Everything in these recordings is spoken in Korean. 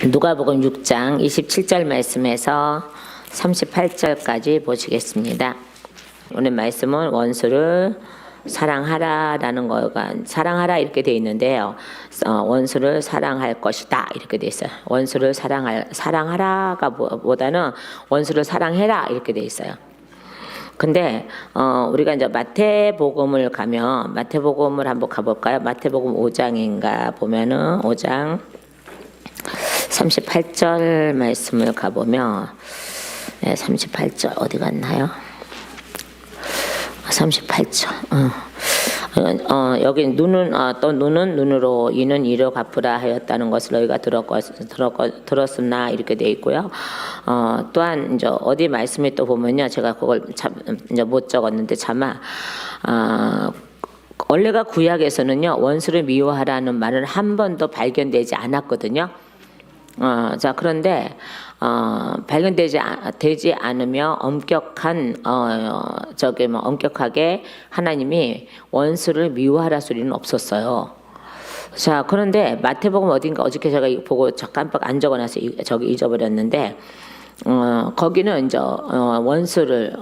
누가복음 6장 27절 말씀에서 38절까지 보시겠습니다. 오늘 말씀은 원수를 사랑하라라는 거가 사랑하라 이렇게 돼 있는데요. 원수를 사랑할 것이다 이렇게 돼 있어요. 원수를 사랑하라가 보다는 원수를 사랑해라 이렇게 돼 있어요. 근데 우리가 이제 마태복음을 가면 마태복음을 한번 가볼까요? 마태복음 5장인가 보면은 5장 38절 말씀을 가보면 38절 어디 갔나요? 38절 여기 눈은 눈으로 이는 이로 갚으라 하였다는 것을 너희가 들었으나 이렇게 돼 있고요. 또한 이제 어디 말씀에 또 보면요, 제가 그걸 이제 못 적었는데 차마 원래가 구약에서는요 원수를 미워하라는 말은 한 번도 발견되지 않았거든요. 자 그런데 발견되지 않으며 엄격하게 하나님이 원수를 미워하라 소리는 없었어요. 자 그런데 마태복음 어딘가 어저께 제가 보고 깜빡 안 적어놔서 저기 잊어버렸는데 거기는 이제 원수를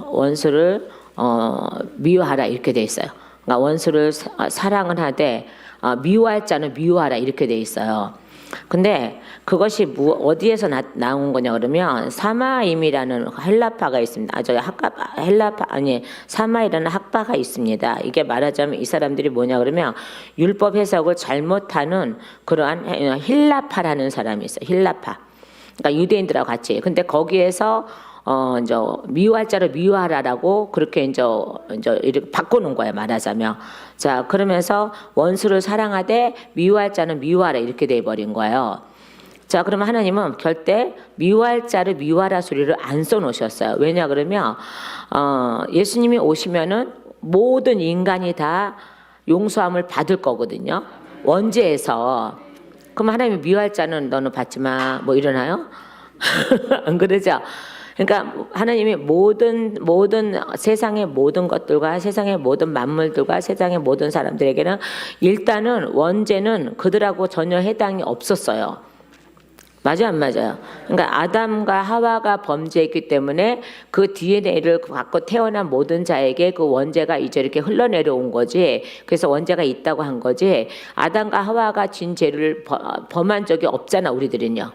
미워하라 이렇게 돼 있어요. 그러니까 원수를 사랑은 하되 미워할 자는 미워하라 이렇게 돼 있어요. 근데 그것이 어디에서 나온 거냐 그러면 사마임이라는 헬라파가 있습니다. 사마이라는 학파가 있습니다. 이게 말하자면 이 사람들이 뭐냐 그러면 율법 해석을 잘못하는 그러한 힐라파라는 사람이 있어요. 힐라파. 그러니까 유대인들하고 같이. 근데 거기에서 이제 미워할 자를 미워하라라고 그렇게 이제 이렇게 바꾸는 거예요, 말하자면. 자, 그러면서 원수를 사랑하되 미워할 자는 미워하라 이렇게 돼 버린 거예요. 자, 그러면 하나님은 절대 미워할 자를 미워하라 소리를 안 써놓으셨어요. 왜냐 그러면 예수님이 오시면은 모든 인간이 다 용서함을 받을 거거든요. 원죄에서. 그럼 하나님이 미워할 자는 너는 받지 마. 뭐 이러나요? 안 그러죠? 그러니까 하나님이 모든 세상의 모든 것들과 세상의 모든 만물들과 세상의 모든 사람들에게는 일단은 원죄는 그들하고 전혀 해당이 없었어요. 맞아요, 안 맞아요? 그러니까 아담과 하와가 범죄했기 때문에 그 DNA를 갖고 태어난 모든 자에게 그 원죄가 이제 이렇게 흘러내려온 거지. 그래서 원죄가 있다고 한 거지. 아담과 하와가 진 죄를 범한 적이 없잖아, 우리들은요.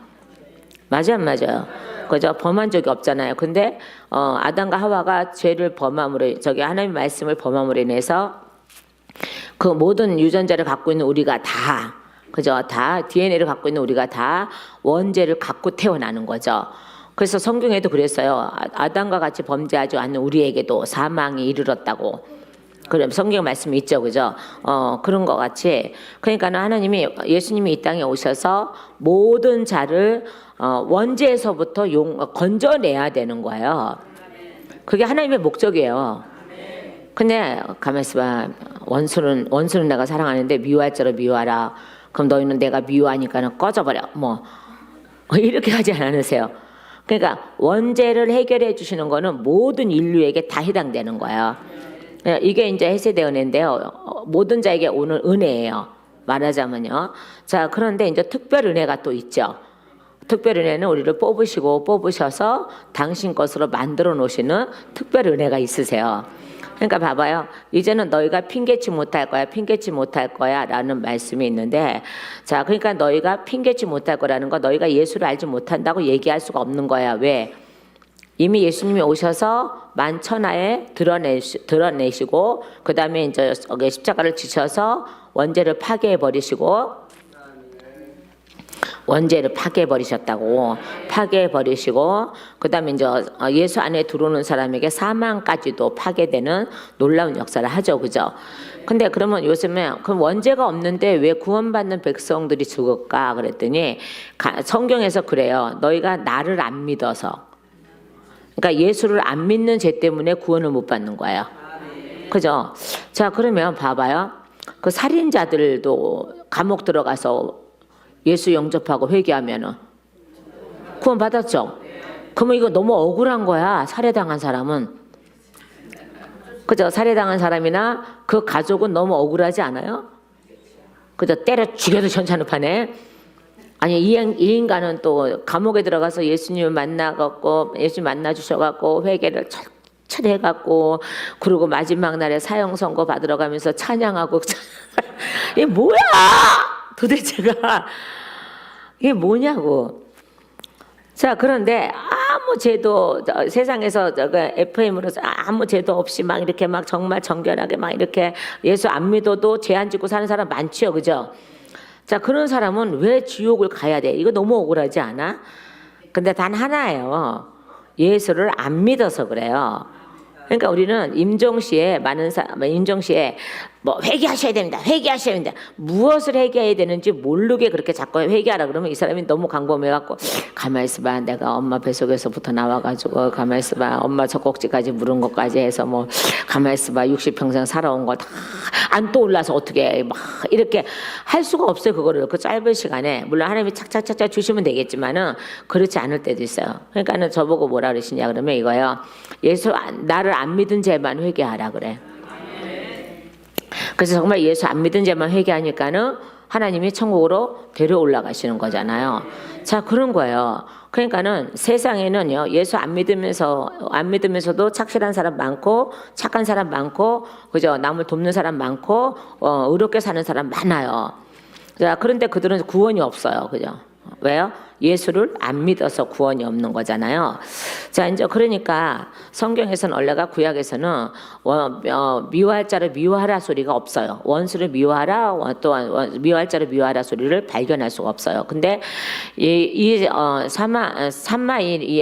맞아요, 안 맞아요? 그죠? 범한 적이 없잖아요. 근데 아담과 하와가 죄를 범함으로 하나님의 말씀을 범함으로 인해서 그 모든 유전자를 갖고 있는 우리가 다 그죠? 다 DNA를 갖고 있는 우리가 다 원죄를 갖고 태어나는 거죠. 그래서 성경에도 그랬어요. 아담과 같이 범죄하지 않는 우리에게도 사망이 이르렀다고. 그럼 성경 말씀이 있죠, 그죠? 그런 것 같이. 그러니까는 하나님이 예수님이 이 땅에 오셔서 모든 자를 원죄에서부터 건져내야 되는 거예요. 그게 하나님의 목적이에요. 근데 가만히 있어봐. 원수는 내가 사랑하는데 미워할 자로 미워하라. 그럼 너희는 내가 미워하니까는 꺼져버려. 뭐 이렇게 하지 않으세요. 그러니까 원죄를 해결해 주시는 거는 모든 인류에게 다 해당되는 거예요. 이게 이제 해세대 은혜인데요. 모든 자에게 오는 은혜예요. 말하자면요. 자, 그런데 이제 특별 은혜가 또 있죠. 특별 은혜는 우리를 뽑으셔서 당신 것으로 만들어 놓으시는 특별 은혜가 있으세요. 그러니까 봐봐요. 이제는 너희가 핑계치 못할 거야 라는 말씀이 있는데, 자, 그러니까 너희가 핑계치 못할 거라는 거, 너희가 예수를 알지 못한다고 얘기할 수가 없는 거야. 왜? 이미 예수님이 오셔서 만천하에 드러내시고 그 다음에 이제 십자가를 지셔서 원죄를 파괴해 버리시고 파괴해 버리시고 그 다음에 이제 예수 안에 들어오는 사람에게 사망까지도 파괴되는 놀라운 역사를 하죠, 그죠? 근데 그러면 요즘에 그럼 원죄가 없는데 왜 구원받는 백성들이 죽을까 그랬더니 성경에서 그래요. 너희가 나를 안 믿어서. 그러니까 예수를 안 믿는 죄 때문에 구원을 못 받는 거예요. 그죠? 자, 그러면 봐봐요. 그 살인자들도 감옥 들어가서 예수 영접하고 회개하면은 구원 받았죠? 그러면 이거 너무 억울한 거야. 살해당한 사람은. 그죠? 살해당한 사람이나 그 가족은 너무 억울하지 않아요? 그죠? 때려 죽여도 괜찮은 판에. 아니 이 인간은 또 감옥에 들어가서 예수님을 만나갖고 예수님 만나 주셔갖고 회개를 철저히 해갖고 그리고 마지막 날에 사형 선고 받으러 가면서 찬양하고 이게 뭐야 도대체가 이게 뭐냐고. 자, 그런데 아무 죄도 세상에서 FM으로서 아무 죄도 없이 막 이렇게 막 정말 정결하게 막 이렇게 예수 안 믿어도 죄 안 짓고 사는 사람 많죠, 그죠? 자, 그런 사람은 왜 지옥을 가야 돼? 이거 너무 억울하지 않아? 근데 단 하나예요. 예수를 안 믿어서 그래요. 그러니까 우리는 임종시에 임종시에 뭐 회개하셔야 됩니다. 회개하셔야 됩니다. 무엇을 회개해야 되는지 모르게 그렇게 자꾸 회개하라 그러면 이 사람이 너무 광범해갖고 가만히 있어봐. 내가 엄마 뱃속에서부터 나와가지고 가만히 있어봐. 엄마 젖꼭지까지 물은 것까지 해서 뭐 가만히 있어봐. 60평생 살아온 거 다 안 떠올라서 어떻게 막 이렇게 할 수가 없어요. 그거를 그 짧은 시간에 물론 하나님이 착착착착 주시면 되겠지만은 그렇지 않을 때도 있어요. 그러니까는 저보고 뭐라 그러시냐 그러면 이거요. 예수 나를 안 믿은 죄만 회개하라 그래. 그래서 정말 예수 안 믿은 죄만 회개하니까는 하나님이 천국으로 데려 올라가시는 거잖아요. 자, 그런 거예요. 그러니까는 세상에는요, 예수 안 믿으면서도 착실한 사람 많고, 착한 사람 많고, 그죠? 남을 돕는 사람 많고, 의롭게 사는 사람 많아요. 자, 그런데 그들은 구원이 없어요. 그죠? 왜요? 예수를 안 믿어서 구원이 없는 거잖아요. 자, 이제 그러니까 성경에서는 원래가 구약에서는 미워할 자를 미워하라 소리가 없어요. 원수를 미워하라 또한 미워할 자를 미워하라 소리를 발견할 수가 없어요. 근데 이 삼마일 이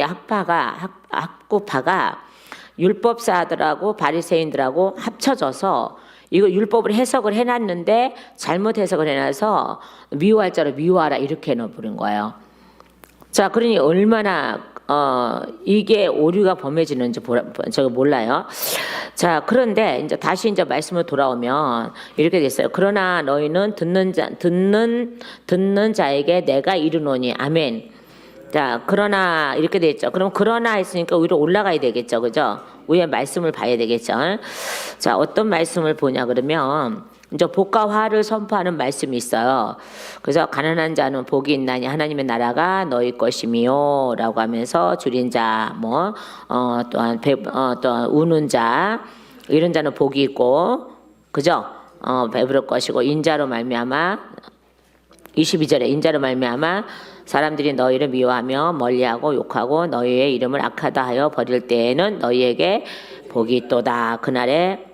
학구파가 율법사들하고 바리새인들하고 합쳐져서 이거 율법을 해석을 해놨는데 잘못 해석을 해놔서 미워할 자를 미워하라 이렇게 해놓은 거예요. 자, 그러니 얼마나 이게 오류가 범해지는지 제가 몰라요. 자, 그런데 이제 다시 이제 말씀으로 돌아오면 이렇게 됐어요. 그러나 너희는 듣는 자에게 내가 이르노니 아멘. 자, 그러나 이렇게 돼 있죠. 그럼 그러나 했으니까 위로 올라가야 되겠죠, 그죠? 위에 말씀을 봐야 되겠죠. 자, 어떤 말씀을 보냐 그러면 이제 복과 화를 선포하는 말씀이 있어요. 그래서 가난한 자는 복이 있나니 하나님의 나라가 너희 것이미요라고 하면서 줄인 자, 또한 우는 자 이런 자는 복이 있고, 그죠? 배부를 것이고 인자로 말미암아 22절에 인자로 말미암아 사람들이 너희를 미워하며 멀리하고 욕하고 너희의 이름을 악하다 하여 버릴 때에는 너희에게 복이 있도다. 그날에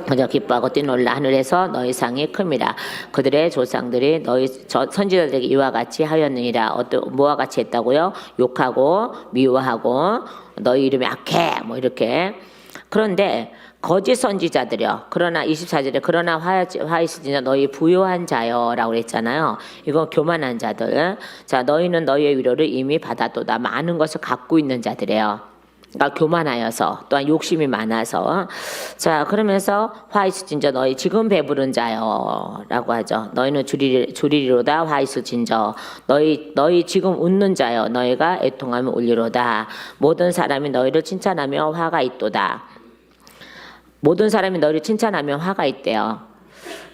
그저 기뻐하고 뛰놀라. 하늘에서 너희 상이 큽니다. 그들의 조상들이 너희 선지자들에게 이와 같이 하였느니라. 뭐와 같이 했다고요? 욕하고 미워하고 너희 이름이 악해 뭐 이렇게. 그런데 거짓 선지자들이요. 그러나 24절에 그러나 화이스지나 너희 부요한 자여라고 그랬잖아요. 이건 교만한 자들. 자, 너희는 너희의 위로를 이미 받았도다. 많은 것을 갖고 있는 자들이에요. 그러니까 교만하여서 또한 욕심이 많아서. 자, 그러면서 화이스진저 너희 지금 배부른 자여라고 하죠. 너희는 주리리로다 화이스진저 너희 지금 웃는 자여 너희가 애통하면 울리로다. 모든 사람이 너희를 칭찬하며 화가 있도다. 모든 사람이 너희를 칭찬하면 화가 있대요.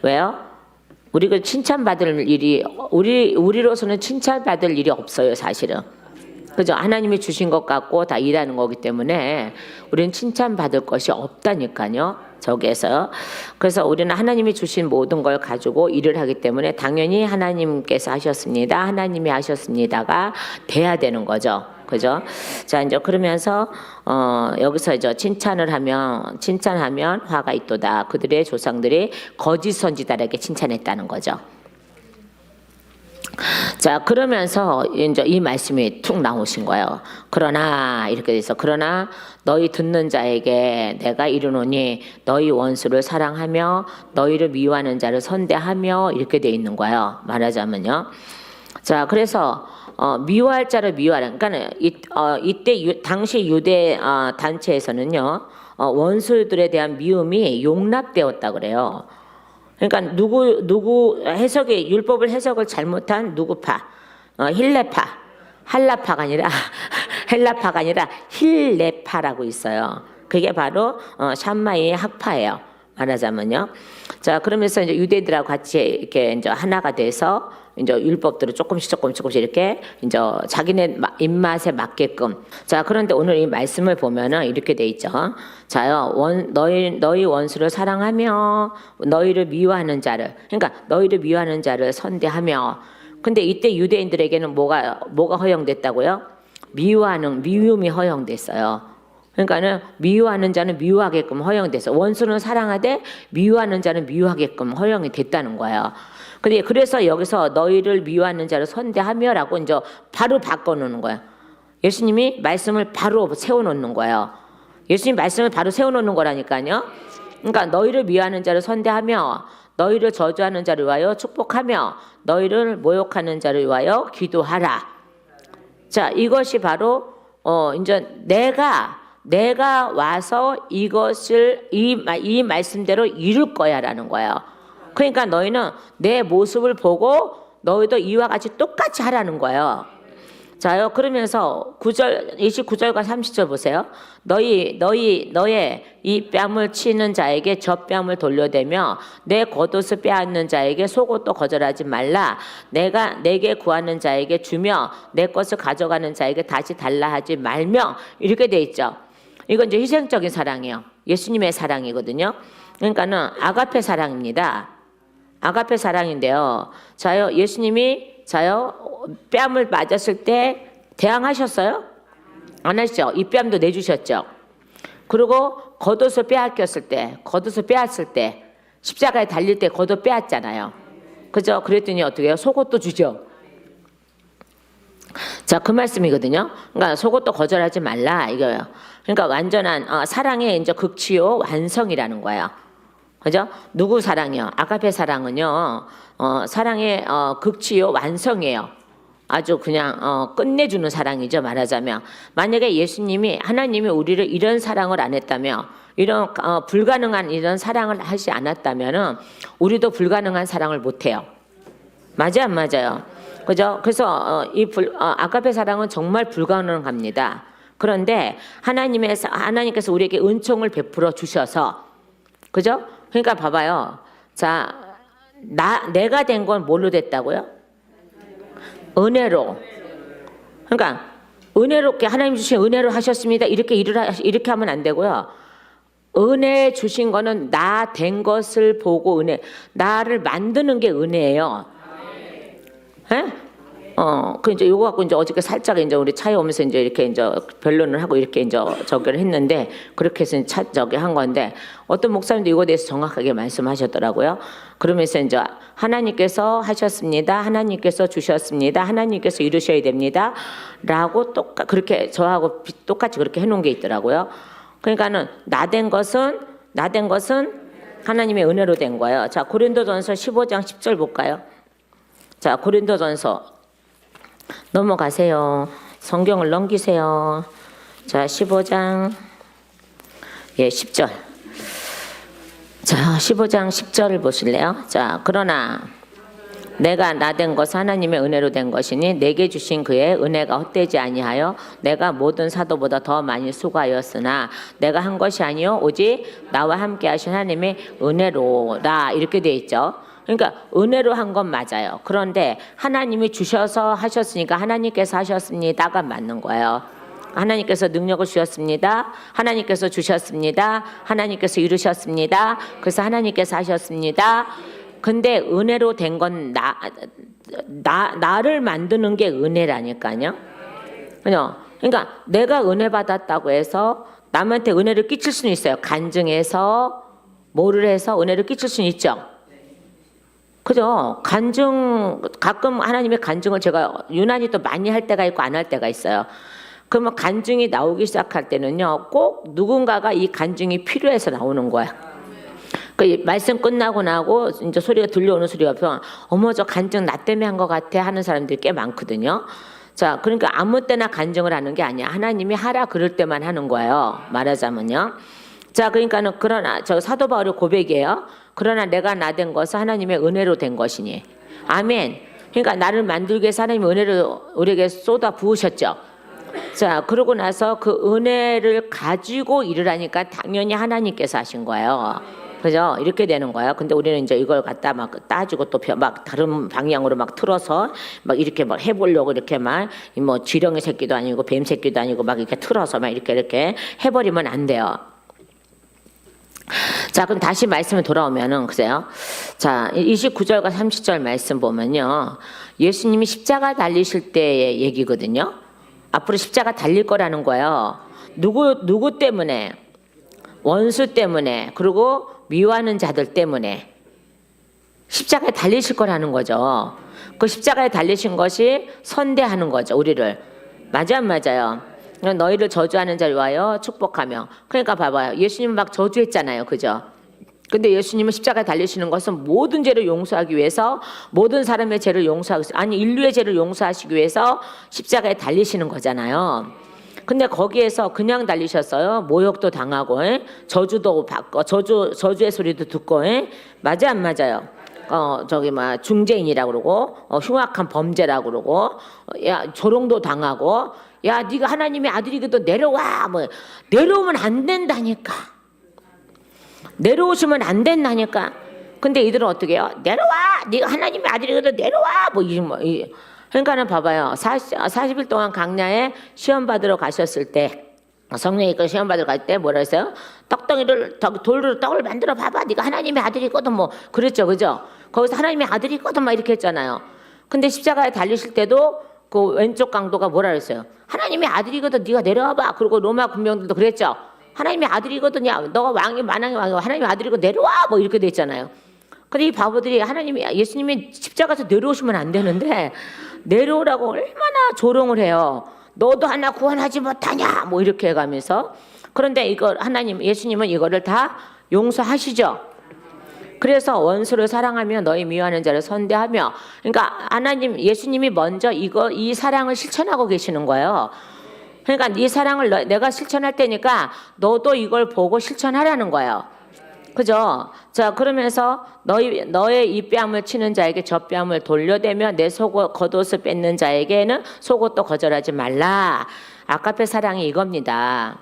왜요? 우리가 칭찬받을 일이 우리로서는 칭찬받을 일이 없어요, 사실은. 그죠? 하나님이 주신 것 갖고 다 일하는 거기 때문에 우리는 칭찬받을 것이 없다니까요. 저기에서. 그래서 우리는 하나님이 주신 모든 걸 가지고 일을 하기 때문에 당연히 하나님께서 하셨습니다. 하나님이 하셨습니다가 돼야 되는 거죠. 그죠? 자, 이제 그러면서 여기서 이제 칭찬하면 화가 있도다. 그들의 조상들이 거짓 선지자에게 칭찬했다는 거죠. 자, 그러면서 이제 이 말씀이 툭 나오신 거예요. 그러나 이렇게 돼서 그러나 너희 듣는 자에게 내가 이르노니 너희 원수를 사랑하며 너희를 미워하는 자를 선대하며 이렇게 돼 있는 거예요. 말하자면요. 자, 그래서 미워할 자를 미워하라. 그러니까 이때 당시 유대 단체에서는요 원수들에 대한 미움이 용납되었다 그래요. 그러니까 누구 율법을 해석을 잘못한 누구파, 헬라파가 아니라 힐레파라고 있어요. 그게 바로 샴마이의 학파예요. 말하자면요. 자, 그러면서 이제 유대인들하고 같이 이렇게 이제 하나가 돼서 이제 율법들을 조금씩 이렇게 이제 자기네 입맛에 맞게끔. 자, 그런데 오늘 이 말씀을 보면은 이렇게 돼 있죠. 자요, 너희 원수를 사랑하며 너희를 미워하는 자를, 그러니까 너희를 미워하는 자를 선대하며. 근데 이때 유대인들에게는 뭐가 허용됐다고요? 미움이 허용됐어요. 그러니까는 미워하는 자는 미워하게끔 허용돼서 원수는 사랑하되 미워하는 자는 미워하게끔 허용이 됐다는 거예요. 근데 그래서 여기서 너희를 미워하는 자를 선대하며라고 이제 바로 바꿔놓는 거예요. 예수님이 말씀을 바로 세워놓는 거예요. 예수님 말씀을 바로 세워놓는 거라니까요. 그러니까 너희를 미워하는 자를 선대하며 너희를 저주하는 자를 위하여 축복하며 너희를 모욕하는 자를 위하여 기도하라. 자, 이것이 바로 이제 내가 와서 이것을 이 말씀대로 이룰 거야라는 거예요. 그러니까 너희는 내 모습을 보고 너희도 이와 같이 똑같이 하라는 거예요. 자요, 그러면서 29절과 30절 보세요. 너의 이 뺨을 치는 자에게 저 뺨을 돌려대며 내 겉옷을 빼앗는 자에게 속옷도 거절하지 말라. 내게 구하는 자에게 주며 내 것을 가져가는 자에게 다시 달라 하지 말며. 이렇게 돼 있죠. 이건 이제 희생적인 사랑이에요. 예수님의 사랑이거든요. 그러니까는 아가페 사랑입니다. 아가페 사랑인데요. 자요, 예수님이 뺨을 맞았을 때 대항하셨어요? 안 하시죠? 이 뺨도 내주셨죠. 그리고 겉옷을 빼앗겼을 때 십자가에 달릴 때 겉옷 빼앗잖아요. 그죠? 그랬더니 어떻게 해요? 속옷도 주죠. 자, 그 말씀이거든요. 그러니까 속옷도 거절하지 말라 이거예요. 그러니까 완전한 사랑의 이제 극치요 완성이라는 거예요. 그죠? 누구 사랑이요? 아가페 사랑은요, 사랑의 극치요 완성이에요. 아주 그냥 끝내주는 사랑이죠, 말하자면. 만약에 하나님이 우리를 이런 사랑을 안 했다면, 이런 불가능한 이런 사랑을 하지 않았다면은 우리도 불가능한 사랑을 못 해요. 맞아요, 안 맞아요? 그죠? 그래서 아가페 사랑은 정말 불가능합니다. 그런데 하나님께서 우리에게 은총을 베풀어 주셔서, 그죠? 그러니까 봐봐요. 자, 내가 된 건 뭘로 됐다고요? 은혜로. 그러니까 은혜롭게 하나님 주신 은혜로 하셨습니다. 이렇게 하면 안 되고요. 은혜 주신 거는 나 된 것을 보고 나를 만드는 게 은혜예요. 예? 그 이제 요거 갖고 이제 어저께 살짝 이제 우리 차에 오면서 이제 이렇게 이제 변론을 하고 이렇게 이제 저기를 했는데, 그렇게 해서 저기 한 건데, 어떤 목사님도 이거에 대해서 정확하게 말씀하셨더라고요. 그러면서 이제 하나님께서 하셨습니다. 하나님께서 주셨습니다. 하나님께서 이루셔야 됩니다. 라고 그렇게 저하고 똑같이 그렇게 해놓은 게 있더라고요. 그러니까는 나 된 것은 하나님의 은혜로 된 거예요. 자, 고린도전서 15장 10절 볼까요? 자, 고린도전서 넘어가세요. 성경을 넘기세요. 자, 15장 10절. 자, 15장 10절을 보실래요? 자, 그러나 내가 나 된 것은 하나님의 은혜로 된 것이니 내게 주신 그의 은혜가 헛되지 아니하여 내가 모든 사도보다 더 많이 수고하였으나 내가 한 것이 아니요 오직 나와 함께 하신 하나님의 은혜로라. 이렇게 돼 있죠. 그러니까 은혜로 한 건 맞아요. 그런데 하나님이 주셔서 하셨으니까 하나님께서 하셨습니다가 맞는 거예요. 하나님께서 능력을 주셨습니다. 하나님께서 주셨습니다. 하나님께서 이루셨습니다. 그래서 하나님께서 하셨습니다. 근데 은혜로 된 건 나를 만드는 게 은혜라니까요. 그러니까 내가 은혜 받았다고 해서 남한테 은혜를 끼칠 수는 있어요. 간증해서 뭐를 해서 은혜를 끼칠 수는 있죠. 그죠? 가끔 하나님의 간증을 제가 유난히 또 많이 할 때가 있고 안 할 때가 있어요. 그러면 간증이 나오기 시작할 때는요, 꼭 누군가가 이 간증이 필요해서 나오는 거야. 그 말씀 끝나고 나고 이제 소리가 들려오는 소리가 보면 어머 저 간증 나 때문에 한 것 같아 하는 사람들이 꽤 많거든요. 자, 그러니까 아무 때나 간증을 하는 게 아니야. 하나님이 하라 그럴 때만 하는 거예요. 말하자면요. 자, 그러니까는 그러나 저 사도 바울의 고백이에요. 그러나 내가 나 된 것은 하나님의 은혜로 된 것이니. 아멘. 그러니까 나를 만들기 위해서 하나님의 은혜를 우리에게 쏟아 부으셨죠. 자, 그러고 나서 그 은혜를 가지고 일을 하니까 당연히 하나님께서 하신 거예요. 그죠? 이렇게 되는 거예요. 근데 우리는 이제 이걸 갖다 막 따지고 또 막 다른 방향으로 막 틀어서 막 이렇게 막 해보려고 이렇게 막 뭐 지렁이 새끼도 아니고 뱀 새끼도 아니고 막 이렇게 틀어서 막 이렇게 해버리면 안 돼요. 자, 그럼 다시 말씀에 돌아오면은, 글쎄요. 자, 29절과 30절 말씀 보면요. 예수님이 십자가 달리실 때의 얘기거든요. 앞으로 십자가 달릴 거라는 거예요. 누구 때문에? 원수 때문에, 그리고 미워하는 자들 때문에 십자가에 달리실 거라는 거죠. 그 십자가에 달리신 것이 선대하는 거죠, 우리를. 맞아요. 너희를 저주하는 자를 위하여 축복하며. 그러니까 봐봐요. 예수님은 막 저주했잖아요. 그죠? 근데 예수님은 십자가에 달리시는 것은 모든 죄를 용서하기 위해서, 모든 사람의 죄를 용서하기 위해서, 아니 인류의 죄를 용서하시기 위해서 십자가에 달리시는 거잖아요. 근데 거기에서 그냥 달리셨어요. 모욕도 당하고, 저주도 받고, 저주의 소리도 듣고, 맞아 안 맞아요? 저기 중재인이라고 그러고, 흉악한 범죄라고 그러고, 야 조롱도 당하고, 야 네가 하나님의 아들이거든 내려와, 뭐 내려오면 안 된다니까. 내려오시면 안 된다니까. 근데 이들은 어떻게 해요? 내려와, 네가 하나님의 아들이거든 내려와, 그러니까는 봐봐요. 40일 동안 강야에 시험 받으러 가셨을 때, 성령이 그 시험 받으러 갈 때 뭐라 했어요? 돌로 떡을 만들어 봐봐. 네가 하나님의 아들이거든 뭐 그랬죠, 그죠? 거기서 하나님의 아들이거든 막 이렇게 했잖아요. 근데 십자가에 달리실 때도 그 왼쪽 강도가 뭐라 그랬어요? 하나님의 아들이거든 네가 내려와봐. 그리고 로마 군병들도 그랬죠. 하나님의 아들이거든, 야 너가 만왕의 왕이고 하나님의 아들이고 내려와, 뭐 이렇게 돼 있잖아요. 근데 이 바보들이 예수님이 십자가에서 내려오시면 안 되는데 내려오라고 얼마나 조롱을 해요. 너도 하나 구원하지 못하냐, 뭐 이렇게 해가면서. 그런데 예수님은 이거를 다 용서하시죠. 그래서 원수를 사랑하며 너희 미워하는 자를 선대하며. 그러니까 예수님이 먼저 이 사랑을 실천하고 계시는 거예요. 그러니까 네 사랑을 내가 실천할 테니까 너도 이걸 보고 실천하라는 거예요. 그죠? 자, 그러면서 너의 이 뺨을 치는 자에게 저 뺨을 돌려대며 내 겉옷을 뺏는 자에게는 속옷도 거절하지 말라. 아가페 사랑이 이겁니다.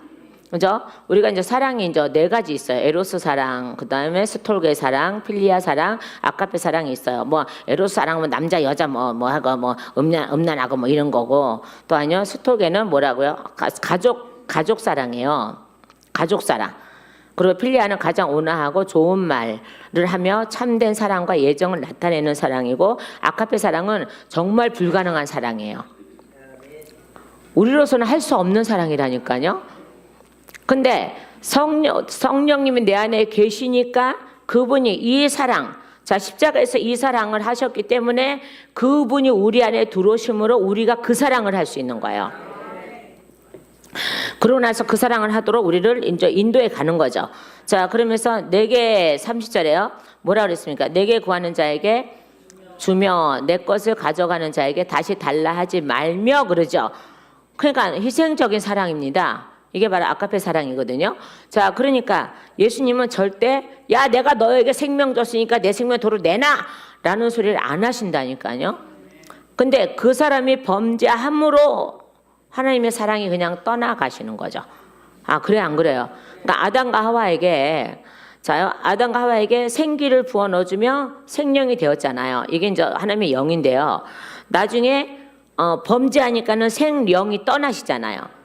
그죠? 우리가 이제 사랑이 이제 4가지 있어요. 에로스 사랑, 그 다음에 스톨게 사랑, 필리아 사랑, 아가페 사랑이 있어요. 뭐 에로스 사랑은 남자 여자 하고 음란하고 뭐 이런 거고, 또 아니요 스톨게는 뭐라고요? 가족 사랑이에요. 가족 사랑. 그리고 필리아는 가장 온화하고 좋은 말을 하며 참된 사랑과 예정을 나타내는 사랑이고, 아가페 사랑은 정말 불가능한 사랑이에요. 우리로서는 할 수 없는 사랑이라니까요. 근데 성령님이 내 안에 계시니까 그분이 이 사랑, 자 십자가에서 이 사랑을 하셨기 때문에 그분이 우리 안에 들어오심으로 우리가 그 사랑을 할 수 있는 거예요. 그러고 나서 그 사랑을 하도록 우리를 이제 인도해 가는 거죠. 자, 그러면서 내게 30절에요. 뭐라 그랬습니까? 내게 구하는 자에게 주며 내 것을 가져가는 자에게 다시 달라 하지 말며, 그러죠. 그러니까 희생적인 사랑입니다. 이게 바로 아가페 사랑이거든요. 자, 그러니까 예수님은 절대 야 내가 너에게 생명 줬으니까 내 생명 도로 내놔 라는 소리를 안 하신다니까요. 근데 그 사람이 범죄함으로 하나님의 사랑이 그냥 떠나가시는 거죠. 아, 그래 안 그래요? 그러니까 아담과 하와에게 생기를 부어 넣어주며 생명이 되었잖아요. 이게 이제 하나님의 영인데요. 나중에 범죄하니까는 생령이 떠나시잖아요.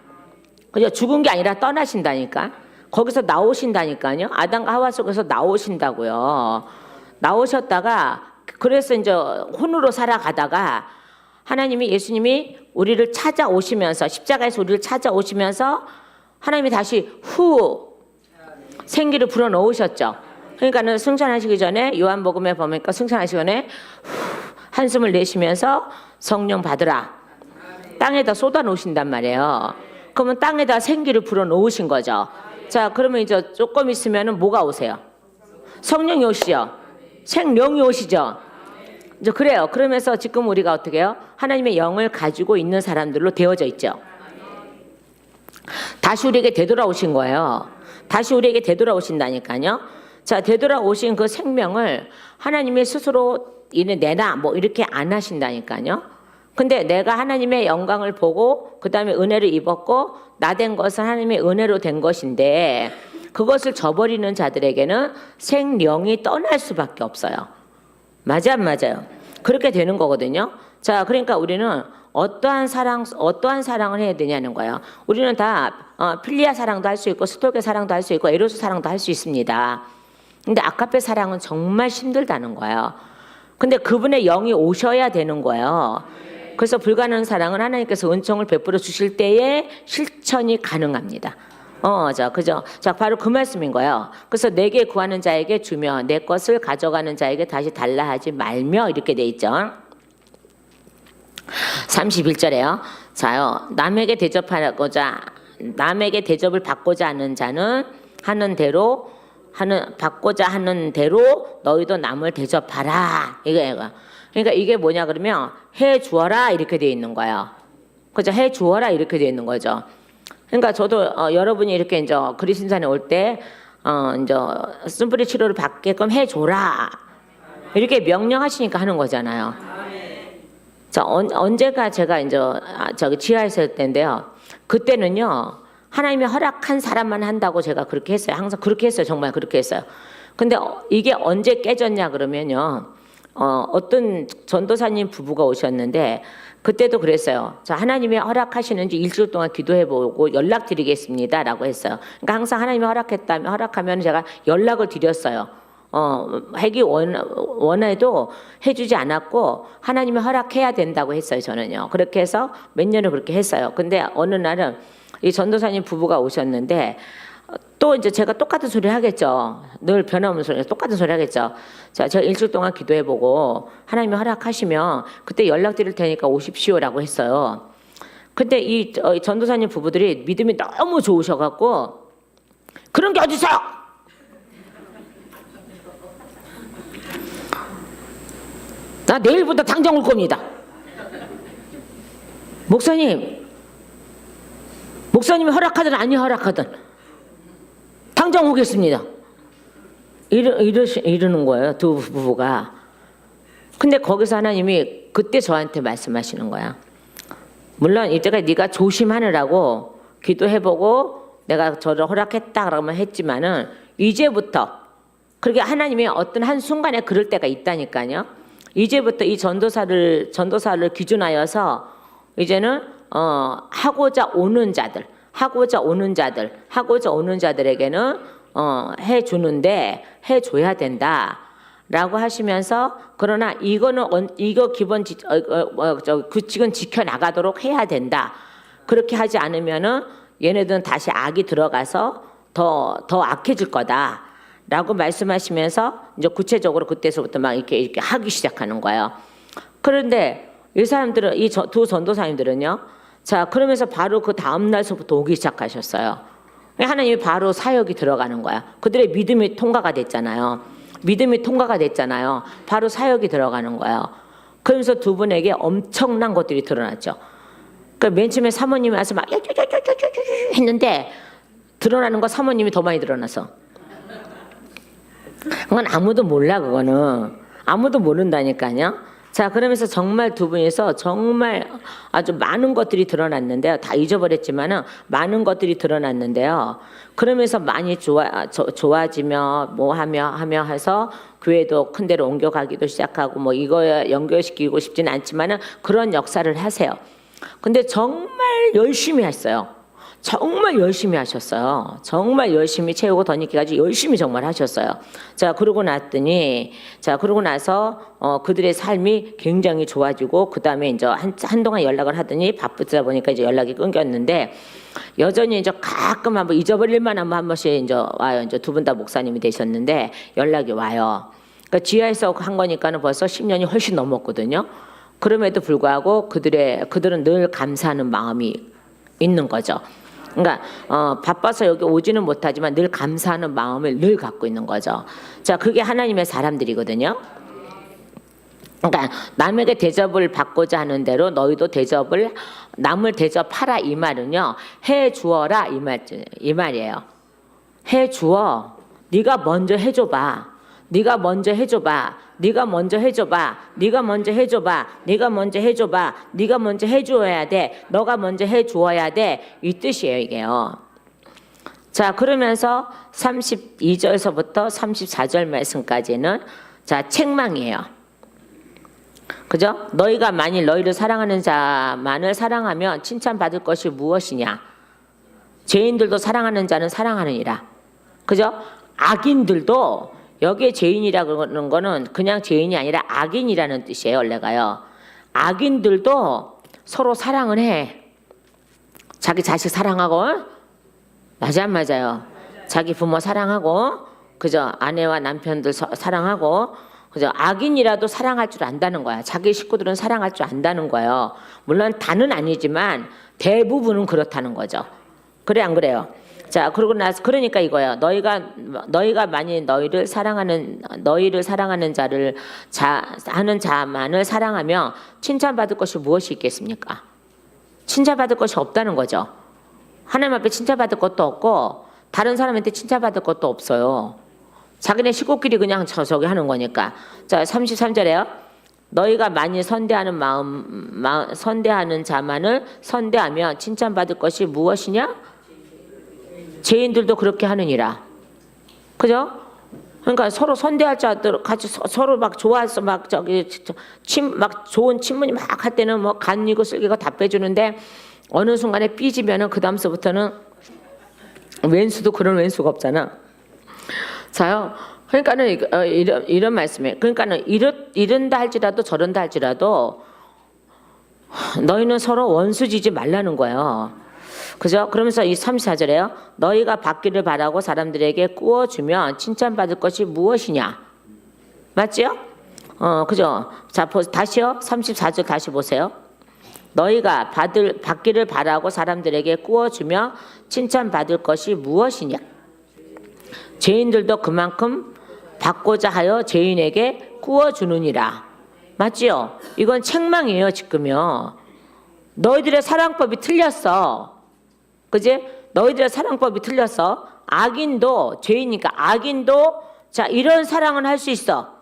그죠? 죽은 게 아니라 떠나신다니까. 거기서 나오신다니까요. 아담과 하와 속에서 나오신다고요. 나오셨다가 그래서 이제 혼으로 살아가다가 예수님이 우리를 찾아오시면서, 십자가에서 우리를 찾아오시면서 하나님이 다시 생기를 불어넣으셨죠. 그러니까는 승천하시기 전에 요한복음에 보니까 승천하시기 전에 한숨을 내쉬면서 성령 받으라. 땅에다 쏟아 놓으신단 말이에요. 그러면 땅에다 생기를 불어넣으신 거죠. 자, 그러면 이제 조금 있으면은 뭐가 오세요? 성령이 오시죠. 생령이 오시죠. 이제 그래요. 그러면서 지금 우리가 어떻게 해요? 하나님의 영을 가지고 있는 사람들로 되어져 있죠. 다시 우리에게 되돌아오신 거예요. 다시 우리에게 되돌아오신다니까요. 자, 되돌아오신 그 생명을 하나님이 스스로 내놔 뭐 이렇게 안 하신다니까요. 근데 내가 하나님의 영광을 보고 그 다음에 은혜를 입었고 나 된 것은 하나님의 은혜로 된 것인데, 그것을 저버리는 자들에게는 생령이 떠날 수밖에 없어요. 맞아, 안 맞아요? 그렇게 되는 거거든요. 자, 그러니까 우리는 어떠한 사랑을 해야 되냐는 거예요. 우리는 다 필리아 사랑도 할 수 있고 스토게 사랑도 할 수 있고 에로스 사랑도 할 수 있습니다. 근데 아가페 사랑은 정말 힘들다는 거예요. 근데 그분의 영이 오셔야 되는 거예요. 그래서 불가능한 사랑은 하나님께서 은총을 베풀어 주실 때에 실천이 가능합니다. 자, 그죠? 자, 바로 그 말씀인 거예요. 그래서 내게 구하는 자에게 주며 내 것을 가져가는 자에게 다시 달라 하지 말며 이렇게 돼 있죠. 31절에요. 자요, 남에게 대접을 받고자 하는 자는 받고자 하는 대로 너희도 남을 대접하라. 이거. 그러니까 이게 뭐냐 그러면 해 주어라 이렇게 돼 있는 거예요. 그죠? 해 주어라 이렇게 돼 있는 거죠. 그러니까 저도 여러분이 이렇게 이제 그리신산에 올 때 이제 쓴뿌리 치료를 받게끔 해 줘라 이렇게 명령하시니까 하는 거잖아요. 자, 언제가 제가 이제 저기 지하에 있을 때인데요. 그때는요. 하나님이 허락한 사람만 한다고 제가 그렇게 했어요. 항상 그렇게 했어요. 정말 그렇게 했어요. 근데 이게 언제 깨졌냐 그러면요. 어떤 전도사님 부부가 오셨는데 그때도 그랬어요. 자, 하나님이 허락하시는지 일주일 동안 기도해보고 연락드리겠습니다라고 했어요. 그러니까 항상 하나님이 허락하면 제가 연락을 드렸어요. 하기 원해도 해주지 않았고 하나님이 허락해야 된다고 했어요. 저는요. 그렇게 해서 몇 년을 그렇게 했어요. 근데 어느 날은 이 전도사님 부부가 오셨는데 또 이제 제가 똑같은 소리 하겠죠. 늘 변함없는 소리, 똑같은 소리 하겠죠. 자, 제가 일주일 동안 기도해보고 하나님이 허락하시면 그때 연락드릴 테니까 오십시오라고 했어요. 근데 이 전도사님 부부들이 믿음이 너무 좋으셔갖고 그런 게 어디 있어요? 나 내일부터 당장 올 겁니다. 목사님이 허락하든 아니 허락하든 당장 오겠습니다. 이러는 거예요. 두 부부가. 근데 거기서 하나님이 그때 저한테 말씀하시는 거야. 물론 이때가 네가 조심하느라고 기도해보고 내가 저를 허락했다 그러면 했지만은 이제부터 그렇게 하나님이 어떤 한 순간에 그럴 때가 있다니까요. 이제부터 이 전도사를 기준하여서 이제는 하고자 오는 자들에게는 해줘야 된다라고 하시면서 그러나 이거 기본 규칙은 지켜 나가도록 해야 된다. 그렇게 하지 않으면은 얘네들은 다시 악이 들어가서 더 악해질 거다라고 말씀하시면서 이제 구체적으로 그때서부터 막 이렇게 하기 시작하는 거예요. 그런데 이 사람들은 이 두 전도사님들은요. 자, 그러면서 바로 그 다음 날서부터 오기 시작하셨어요. 하나님이 바로 사역이 들어가는 거야. 그들의 믿음이 통과가 됐잖아요. 바로 사역이 들어가는 거예요. 그러면서 두 분에게 엄청난 것들이 드러났죠. 그러니까 맨 처음에 사모님이 와서 막 했는데 드러나는 거 사모님이 더 많이 드러나서. 그건 아무도 몰라. 그거는 아무도 모른다니까요. 자, 그러면서 정말 두 분이서 정말 아주 많은 것들이 드러났는데요. 다 잊어버렸지만은 많은 것들이 드러났는데요. 그러면서 많이 좋아지며 뭐 하며 해서 교회도 큰 데로 옮겨가기도 시작하고 뭐 이거에 연결시키고 싶지는 않지만은 그런 역사를 하세요. 근데 정말 열심히 했어요. 정말 열심히 하셨어요. 정말 열심히 채우고 덧입기까지 열심히 정말 하셨어요. 자, 그러고 나서 그들의 삶이 굉장히 좋아지고 그 다음에 이제 한동안 연락을 하더니 바쁘다 보니까 이제 연락이 끊겼는데 여전히 이제 가끔 한번 잊어버릴 만하면 한 번씩 이제 와요. 이제 두 분 다 목사님이 되셨는데 연락이 와요. 그러니까 지하에서 한 거니까는 벌써 10년이 훨씬 넘었거든요. 그럼에도 불구하고 그들은 늘 감사하는 마음이 있는 거죠. 그러니까 바빠서 여기 오지는 못하지만 늘 감사하는 마음을 늘 갖고 있는 거죠. 자, 그게 하나님의 사람들이거든요. 그러니까 남에게 대접을 받고자 하는 대로 너희도 남을 대접하라 이 말은요. 해 주어라 이 말이에요. 해 주어. 네가 먼저 해줘봐. 네가 먼저 해줘야 돼. 너가 먼저 해주어야 돼. 이 뜻이에요, 이게요. 자, 그러면서 32절서부터 34절 말씀까지는 자, 책망이에요. 그죠? 너희가 만일 너희를 사랑하는 자만을 사랑하면 칭찬받을 것이 무엇이냐? 죄인들도 사랑하는 자는 사랑하느니라. 그죠? 악인들도 여기에 죄인이라고 하는 거는 그냥 죄인이 아니라 악인이라는 뜻이에요, 원래가요. 악인들도 서로 사랑을 해. 자기 자식 사랑하고, 맞아 안 맞아요? 자기 부모 사랑하고, 그죠? 아내와 남편들 사랑하고, 그죠? 악인이라도 사랑할 줄 안다는 거야. 자기 식구들은 사랑할 줄 안다는 거예요. 물론 다는 아니지만 대부분은 그렇다는 거죠. 그래 안 그래요? 자, 그러고 나서 그러니까 이거예요. 너희가 만일 너희를 사랑하는 자를 하는 자만을 사랑하며 칭찬받을 것이 무엇이 있겠습니까? 칭찬받을 것이 없다는 거죠. 하나님 앞에 칭찬받을 것도 없고 다른 사람한테 칭찬받을 것도 없어요. 자기네 식구끼리 그냥 저기 하는 거니까. 자, 33절에요. 너희가 만일 선대하는 선대하는 자만을 선대하며 칭찬받을 것이 무엇이냐? 죄인들도 그렇게 하느니라. 그죠? 그러니까 서로 선대할 자들 같이 서로 막 좋아서 막 막 좋은 친문이 막 할 때는 뭐 간이고 쓸기고 다 빼주는데 어느 순간에 삐지면은 그 다음서부터는 왼수도 그런 왼수가 없잖아. 자요. 그러니까는 이런 말씀이에요. 그러니까는 이런다 할지라도 저런다 할지라도 너희는 서로 원수지지 말라는 거예요. 그죠? 그러면서 이 34절에요. 너희가 받기를 바라고 사람들에게 꾸어주면 칭찬받을 것이 무엇이냐? 맞지요? 그죠? 자, 다시요. 34절 다시 보세요. 너희가 받기를 바라고 사람들에게 꾸어주며 칭찬받을 것이 무엇이냐? 죄인들도 그만큼 받고자 하여 죄인에게 꾸어주느니라. 맞지요? 이건 책망이에요, 지금요. 너희들의 사랑법이 틀렸어. 그지? 너희들의 사랑법이 틀렸어. 악인도, 죄인이니까 악인도, 자, 이런 사랑은 할 수 있어.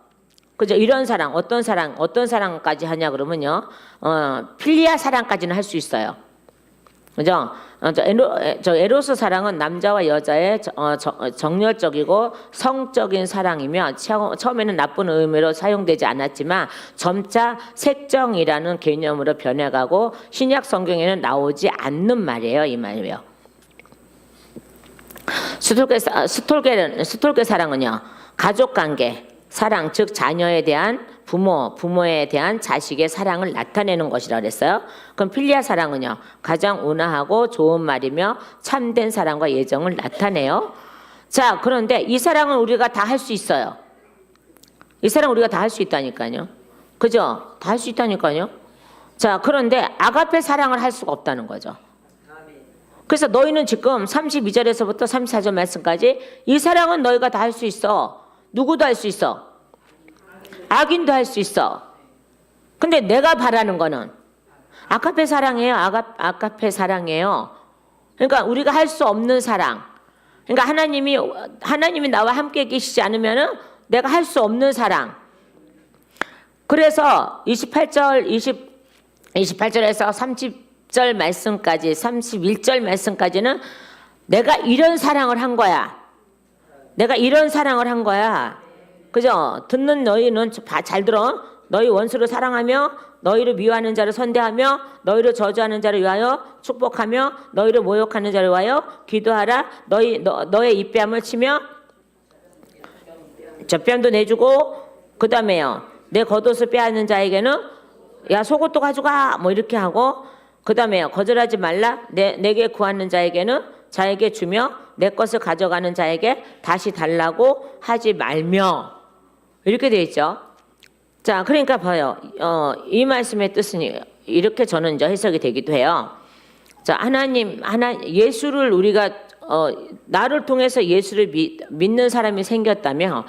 그죠? 이런 사랑, 어떤 사랑까지 하냐, 그러면요. 필리아 사랑까지는 할 수 있어요. 그죠? 에로스 사랑은 남자와 여자의 정열적이고 성적인 사랑이며 처음에는 나쁜 의미로 사용되지 않았지만 점차 색정이라는 개념으로 변해가고 신약 성경에는 나오지 않는 말이에요. 이 말이에요. 스톨게 사랑은요. 가족관계, 사랑, 즉 자녀에 대한 부모에 대한 자식의 사랑을 나타내는 것이라 그랬어요. 그럼 필리아 사랑은요. 가장 온화하고 좋은 말이며 참된 사랑과 예정을 나타내요. 자, 그런데 이 사랑은 우리가 다 할 수 있어요. 이 사랑 우리가 다 할 수 있다니까요. 그죠? 다 할 수 있다니까요. 자, 그런데 아가페 사랑을 할 수가 없다는 거죠. 그래서 너희는 지금 32절에서부터 34절 말씀까지 이 사랑은 너희가 다 할 수 있어. 누구도 할 수 있어. 악인도 할 수 있어. 근데 내가 바라는 거는 아가페 사랑이에요. 아가페 사랑이에요. 그러니까 우리가 할 수 없는 사랑. 그러니까 하나님이 나와 함께 계시지 않으면은 내가 할 수 없는 사랑. 그래서 28절에서 30절 말씀까지 31절 말씀까지는 내가 이런 사랑을 한 거야. 내가 이런 사랑을 한 거야. 그죠? 듣는 너희는 잘 들어. 너희 원수를 사랑하며 너희를 미워하는 자를 선대하며 너희를 저주하는 자를 위하여 축복하며 너희를 모욕하는 자를 위하여 기도하라. 너의 입뺨을 치며 젖뺨도 내주고 그 다음에요. 내 겉옷을 빼앗는 자에게는 야 속옷도 가져가 뭐 이렇게 하고 그 다음에요. 거절하지 말라. 내게 구하는 자에게는 자에게 주며 내 것을 가져가는 자에게 다시 달라고 하지 말며 이렇게 되어 있죠. 자, 그러니까 봐요. 이 말씀의 뜻은 이렇게 저는 이제 해석이 되기도 해요. 자, 예수를 우리가 나를 통해서 예수를 믿는 사람이 생겼다면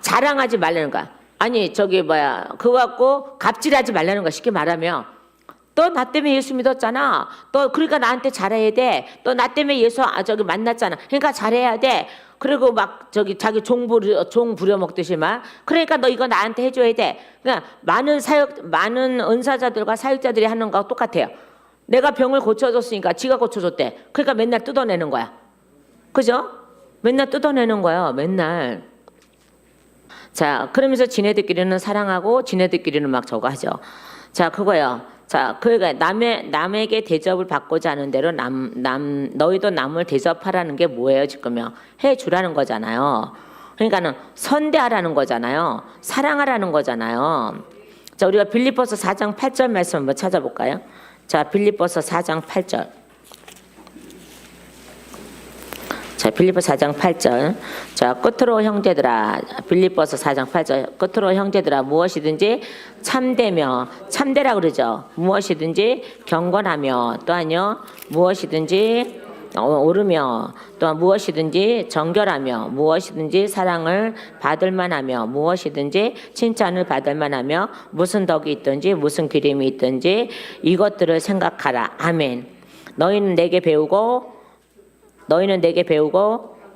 자랑하지 말라는 거야. 아니 그거 갖고 갑질하지 말라는 거야. 쉽게 말하면. 너 나 때문에 예수 믿었잖아. 너 그러니까 나한테 잘해야 돼. 너 나 때문에 예수 만났잖아. 그러니까 잘해야 돼. 그리고 막 자기 종 부려먹듯이 막 그러니까 너 이거 나한테 해줘야 돼. 그러니까 많은 은사자들과 사역자들이 하는 거하고 똑같아요. 내가 병을 고쳐줬으니까 지가 고쳐줬대. 그러니까 맨날 뜯어내는 거야. 그죠? 맨날 뜯어내는 거예요. 맨날. 자, 그러면서 지네들끼리는 사랑하고 지네들끼리는 막 저거 하죠. 자, 그거요. 자, 그러니까 남에게 대접을 받고자 하는 대로 너희도 남을 대접하라는 게 뭐예요, 지금요? 해주라는 거잖아요. 그러니까는 선대하라는 거잖아요. 사랑하라는 거잖아요. 자, 우리가 빌립보서 4장 8절 말씀 한번 찾아볼까요? 자, 빌립보서 4장 8절. 자, 빌립보 4장 8절. 자, 끝으로 형제들아, 빌립보서 4장 8절. 끝으로 형제들아, 무엇이든지 참되며, 참되라 그러죠. 무엇이든지 경건하며, 또한요, 무엇이든지 오르며, 또한 무엇이든지 정결하며, 무엇이든지 사랑을 받을 만하며, 무엇이든지 칭찬을 받을 만하며, 무슨 덕이 있든지 무슨 기림이 있든지 이것들을 생각하라. 아멘. 너희는 내게 배우고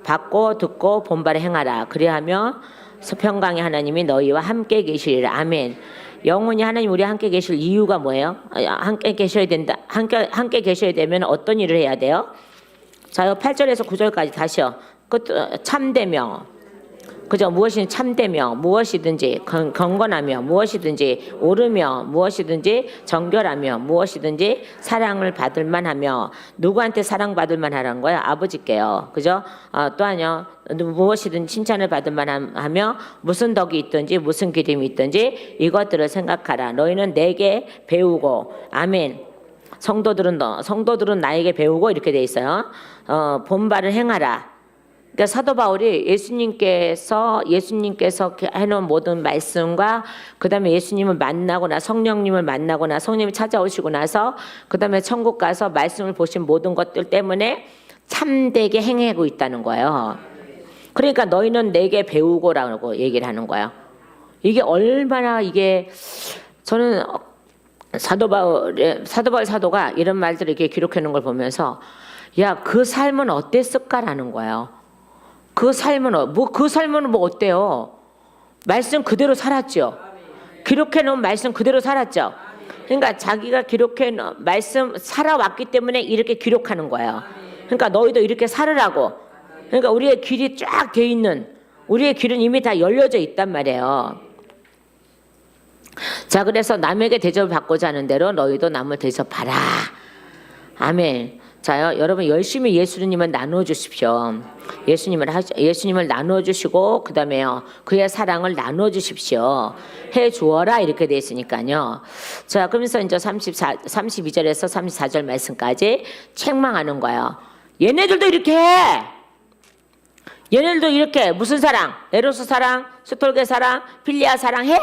받고 듣고 본바를 행하라. 그리하며 평강의 하나님이 너희와 함께 계시리라. 아멘. 영원히 하나님 우리 함께 계실 이유가 뭐예요? 함께 계셔야 된다. 함께 계셔야 되면 어떤 일을 해야 돼요? 자, 8절에서 9절까지 다시요. 참되며, 그죠? 무엇이든지 참되며, 무엇이든지 경건하며, 무엇이든지 오르며, 무엇이든지 정결하며, 무엇이든지 사랑을 받을 만하며. 누구한테 사랑받을 만하라는 거야? 아버지께요. 그죠? 또한요, 무엇이든 칭찬을 받을 만하며, 무슨 덕이 있든지 무슨 기림이 있든지 이것들을 생각하라. 너희는 내게 배우고. 아멘. 성도들은 나에게 배우고 이렇게 돼 있어요. 본바를 행하라. 그러니까 사도 바울이 예수님께서 해놓은 모든 말씀과 그 다음에 예수님을 만나거나 성령님을 만나거나 성령님이 찾아오시고 나서 그 다음에 천국 가서 말씀을 보신 모든 것들 때문에 참되게 행하고 있다는 거예요. 그러니까 너희는 내게 배우고라고 얘기를 하는 거예요. 이게 얼마나 저는 사도 바울 사도가 이런 말들을 이렇게 기록해 놓은 걸 보면서 야, 그 삶은 어땠을까라는 거예요. 그 삶은 뭐 어때요? 말씀 그대로 살았죠. 기록해 놓은 말씀 그대로 살았죠. 그러니까 자기가 기록해 놓은 말씀 살아왔기 때문에 이렇게 기록하는 거예요. 그러니까 너희도 이렇게 살으라고. 그러니까 우리의 길이 쫙 돼 있는, 우리의 길은 이미 다 열려져 있단 말이에요. 자, 그래서 남에게 대접을 받고자 하는 대로 너희도 남을 대접하라. 아멘. 자요, 여러분 열심히 예수님을 나눠주십시오. 예수님을 나눠주시고 그 다음에요, 그의 사랑을 나눠주십시오. 해주어라 이렇게 돼 있으니까요. 자, 그러면서 이제 32절에서 34절 말씀까지 책망하는 거예요. 얘네들도 이렇게 해. 얘네들도 이렇게 무슨 사랑? 에로스 사랑, 스톨게 사랑, 필리아 사랑 해.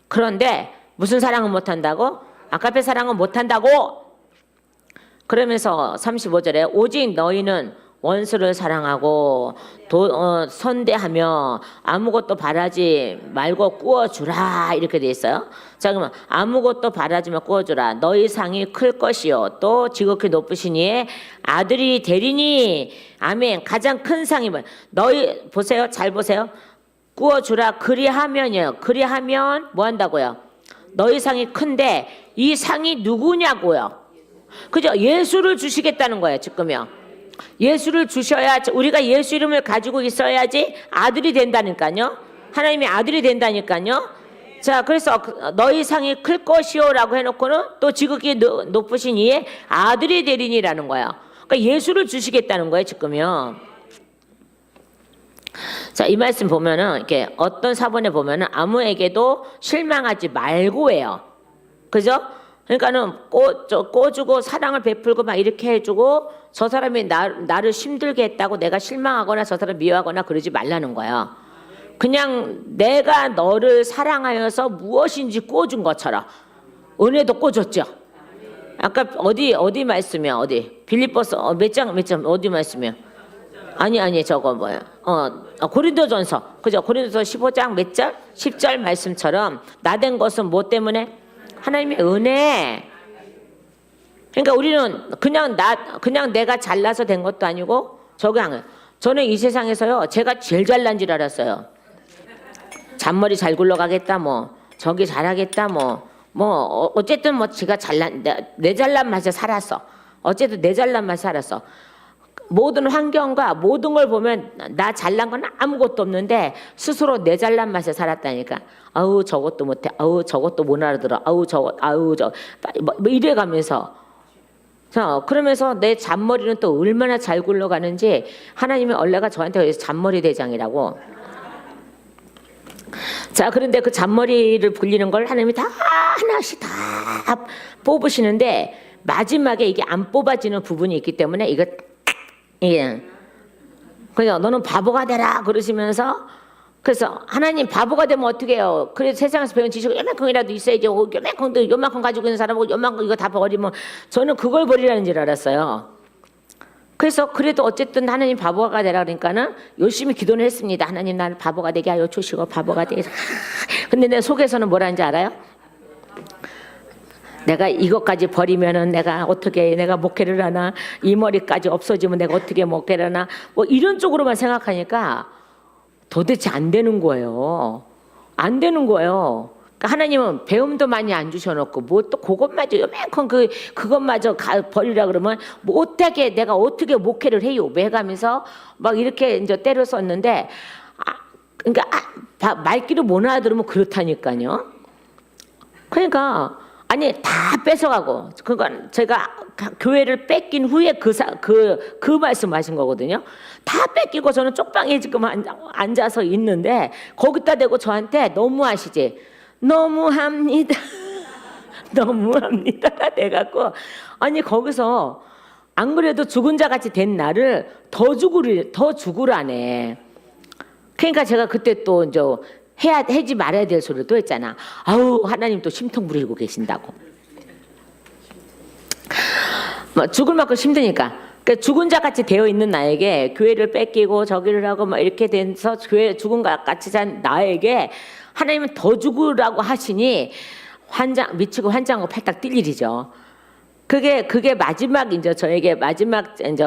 그런데 무슨 사랑은 못한다고? 아가페 사랑은 못한다고. 그러면서 35절에 오직 너희는 원수를 사랑하고 선대하며 아무것도 바라지 말고 꾸어주라 이렇게 돼 있어요. 자, 그러면 아무것도 바라지 말고 꾸어주라. 너희 상이 클 것이요 또 지극히 높으신 이의 아들이 되리니. 아멘. 가장 큰 상이 뭐예요? 너희 보세요. 잘 보세요. 꾸어주라. 그리하면요. 그리하면 뭐 한다고요? 너희 상이 큰데 이 상이 누구냐고요? 그죠? 예수를 주시겠다는 거예요, 지금요. 예수를 주셔야, 우리가 예수 이름을 가지고 있어야지 아들이 된다니까요. 하나님의 아들이 된다니까요. 자, 그래서 너희 상이 클 것이요라고 해놓고는 또 지극히 높으신 이의 아들이 되리니라는 거예요. 그러니까 예수를 주시겠다는 거예요, 지금요. 자, 이 말씀 보면은 이렇게 어떤 사본에 보면은 아무에게도 실망하지 말고 해요. 그죠? 그러니까는 꼬주고 사랑을 베풀고 막 이렇게 해주고 저 사람이 나를 힘들게 했다고 내가 실망하거나 저 사람 미워하거나 그러지 말라는 거예요. 그냥 내가 너를 사랑하여서 무엇인지 꿔준 것처럼 은혜도 꿔줬죠. 아까 어디 말씀이야? 어디? 빌립보서 몇 장 어디 말씀이야? 아니 저거 뭐야? 고린도전서. 그죠? 고린도전서 15장 몇 절? 10절 말씀처럼 나된 것은 뭐 때문에? 하나님의 은혜. 그러니까 우리는 그냥 내가 잘나서 된 것도 아니고 저는 이 세상에서요 제가 제일 잘난 줄 알았어요. 잔머리 잘 굴러가겠다 뭐 저기 잘하겠다 뭐 어쨌든 뭐 지가 내 잘난 맛에 살았어. 어쨌든 내 잘난 맛에 살았어. 모든 환경과 모든 걸 보면 나 잘난 건 아무것도 없는데 스스로 내 잘난 맛에 살았다니까. 아우 저것도 못해. 아우 저것도 못 알아들어. 아우 뭐 이래가면서. 자, 그러면서 내 잔머리는 또 얼마나 잘 굴러가는지 하나님이 원래가 저한테 잔머리 대장이라고. 자, 그런데 그 잔머리를 굴리는 걸 하나님이 다 하나씩 다 뽑으시는데 마지막에 이게 안 뽑아지는 부분이 있기 때문에 그냥 너는 바보가 되라 그러시면서, 그래서 하나님 바보가 되면 어떻게 해요? 그래서 세상에서 배운 지식이 요만큼이라도 있어야지. 요만큼 가지고 있는 사람하고 요만큼 이거 다 버리면, 저는 그걸 버리라는 줄 알았어요. 그래서 그래도 어쨌든 하나님 바보가 되라 그러니까는 열심히 기도를 했습니다. 하나님 나를 바보가 되게 하여 주시고 바보가 되게. 근데 내 속에서는 뭐라는지 알아요? 내가 이것까지 버리면은 내가 어떻게 내가 목회를 하나, 이 머리까지 없어지면 내가 어떻게 목회를 하나, 뭐 이런 쪽으로만 생각하니까 도대체 안 되는 거예요. 안 되는 거예요. 그러니까 하나님은 배움도 많이 안 주셔놓고 뭐 또 그것마저 요만큼 그것마저 버리라 그러면 뭐 어떻게 내가 어떻게 목회를 해요? 매가면서 막 이렇게 이제 때려 썼는데, 그러니까 말귀를 못 알아들으면 그렇다니까요. 그러니까 아니 다 뺏어가고, 그건 제가 교회를 뺏긴 후에 그 말씀하신 거거든요. 다 뺏기고 저는 쪽방에 지금 앉아서 있는데 거기다 대고 저한테 너무하시지, 너무합니다. 너무합니다가 돼갖고, 아니 거기서 안 그래도 죽은 자 같이 된 나를 더 죽으라네. 그러니까 제가 그때 또 이제 해지 말아야 될 소리를 또 했잖아. 아우 하나님 또 심통 부리고 계신다고. 뭐 죽을 만큼 힘드니까. 그러니까 죽은 자 같이 되어 있는 나에게 교회를 뺏기고 저기를 하고 막 이렇게 돼서 교회 죽은 자 같이 산 나에게 하나님은 더 죽으라고 하시니 미치고 환장하고 팔딱 뛸 일이죠. 그게 마지막 이제 저에게 마지막 이제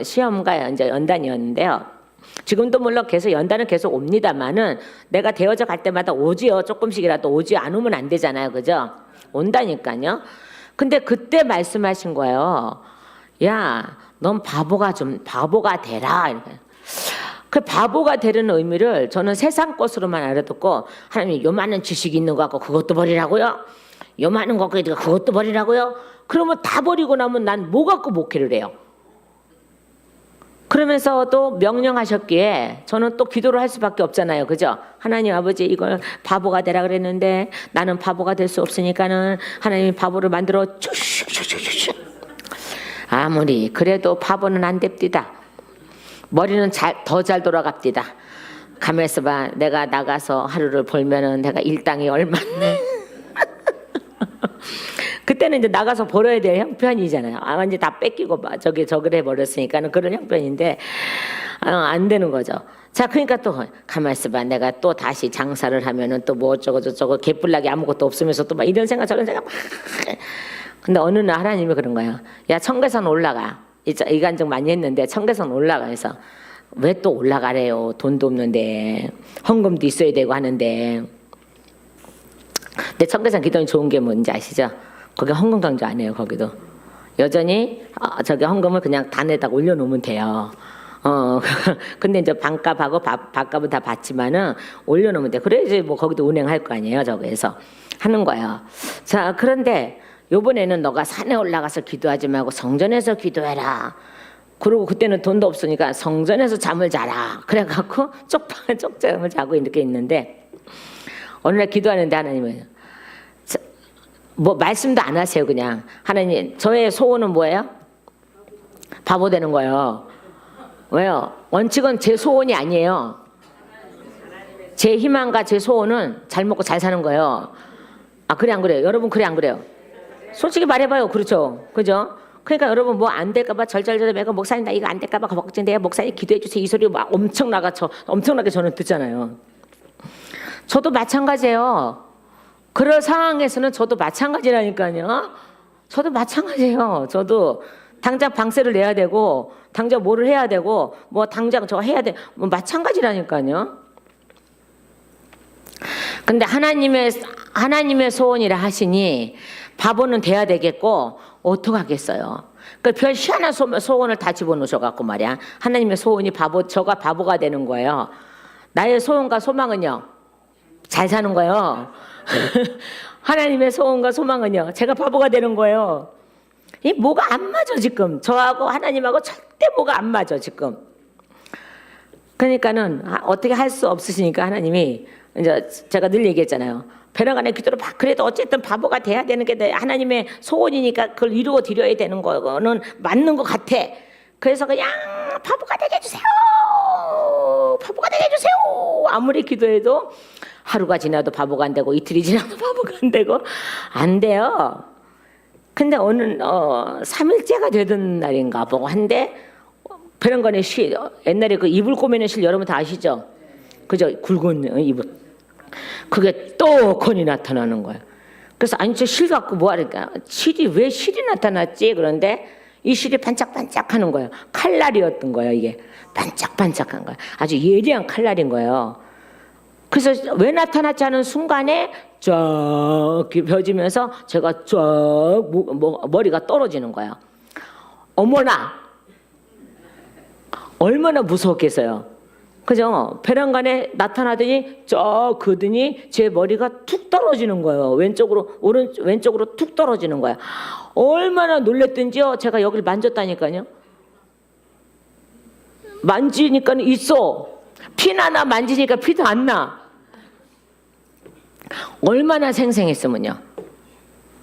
시험과 이제 연단이었는데요. 지금도 물론 계속 연단은 계속 옵니다만은 내가 되어져 갈 때마다 오지요. 조금씩이라도 오지. 안 오면 안 되잖아요. 그죠? 온다니까요. 근데 그때 말씀하신 거예요. 야, 넌 바보가 되라. 이렇게. 그 바보가 되는 의미를 저는 세상 것으로만 알아듣고, 하나님이 요만한 지식이 있는 거 같고 그것도 버리라고요? 요만한 거 갖고 그것도 버리라고요? 그러면 다 버리고 나면 난 뭐 갖고 목회를 해요? 그러면서도 명령하셨기에 저는 또 기도를 할 수밖에 없잖아요. 그죠? 하나님 아버지, 이걸 바보가 되라 그랬는데 나는 바보가 될 수 없으니까는 하나님이 바보를 만들어 주시오. 아무리 그래도 바보는 안 됩디다. 머리는 더 잘 돌아갑디다. 가만있어 봐. 내가 나가서 하루를 벌면은 내가 일당이 얼마네. 그때는 이제 나가서 벌어야 될 형편이잖아요. 완전 다 뺏기고 저기를 해버렸으니까는 그런 형편인데 안 되는 거죠. 자, 그러니까 또 가만 있어봐. 내가 또 다시 장사를 하면은 또 뭐 어쩌고 저쩌고 개뿔나게 아무것도 없으면서 또 막 이런 생각 저런 생각 막. 근데 어느 날 하나님이 그런 거예요. 야, 청계산 올라가. 이간증 많이 했는데 청계산 올라가 해서. 왜 또 올라가래요? 돈도 없는데 헌금도 있어야 되고 하는데. 근데 청계산 기도는 좋은 게 뭔지 아시죠? 거기 헌금 강조 안 해요. 거기도 여전히 저기 헌금을 그냥 단에다가 올려놓으면 돼요. 근데 이제 반값하고 밥값은 다 받지만은 올려놓으면 돼. 그래야지 뭐 거기도 운행할 거 아니에요. 저기에서 하는 거예요. 자, 그런데 요번에는 너가 산에 올라가서 기도하지 말고 성전에서 기도해라. 그리고 그때는 돈도 없으니까 성전에서 잠을 자라. 그래갖고 쪽잠을 자고 이렇게 있는데 어느 날 기도하는데 하나님은 뭐 말씀도 안 하세요. 그냥 하나님, 저의 소원은 뭐예요? 바보 되는 거예요. 왜요? 원칙은 제 소원이 아니에요. 제 희망과 제 소원은 잘 먹고 잘 사는 거예요. 그래 안 그래요? 여러분 그래 안 그래요? 솔직히 말해봐요. 그렇죠? 그죠? 그러니까 여러분 뭐 안 될까봐 절절절 매고 목사님 나 이거 안 될까봐 걱정돼요. 목사님 기도해 주세요. 이 소리 막 엄청나게 저는 듣잖아요. 저도 마찬가지예요. 그럴 상황에서는 저도 마찬가지라니까요. 저도 마찬가지예요. 저도 당장 방세를 내야 되고 당장 뭐를 해야 되고 뭐 당장 저 해야 돼. 뭐 마찬가지라니까요. 근데 하나님의 소원이라 하시니 바보는 돼야 되겠고 어떡하겠어요. 그 별 희한한 소원을 다 집어넣으셔갖고 말이야. 하나님의 소원이 저가 바보가 되는 거예요. 나의 소원과 소망은요, 잘 사는 거예요. 하나님의 소원과 소망은요, 제가 바보가 되는 거예요. 이 뭐가 안 맞아 지금. 저하고 하나님하고 절대 뭐가 안 맞아 지금. 그러니까는 어떻게 할 수 없으시니까 하나님이 이제 제가 늘 얘기했잖아요. 베라간의 기도로 그래도 어쨌든 바보가 돼야 되는 게 하나님의 소원이니까 그걸 이루어 드려야 되는 거는 맞는 것 같아. 그래서 그냥 바보가 되게 해주세요. 바보가 되게 해주세요. 아무리 기도해도 하루가 지나도 바보가 안 되고 이틀이 지나도 바보가 안 되고 안 돼요. 근데 어느 3일째가 되던 날인가 보고 한데 베란간에 옛날에 그 이불 꼬매는 실 여러분 다 아시죠? 그죠? 굵은 이불. 그게 떡하니 나타나는 거야. 그래서 아니 저 실 갖고 뭐 하니까 왜 실이 나타났지? 그런데 이 실이 반짝반짝하는 거예요. 칼날이었던 거예요. 이게 반짝반짝한 거예요. 아주 예리한 칼날인 거예요. 그래서 왜 나타났지 하는 순간에 쫙 벼지면서 제가 쫙 머리가 떨어지는 거예요. 어머나 얼마나 무서웠겠어요. 그죠? 베란간에 나타나더니 쫙 그더니 제 머리가 툭 떨어지는 거예요. 왼쪽으로 툭 떨어지는 거야. 얼마나 놀랬던지요. 제가 여기를 만졌다니까요. 만지니까 있어. 피나나 만지니까 피도 안 나. 얼마나 생생했으면요.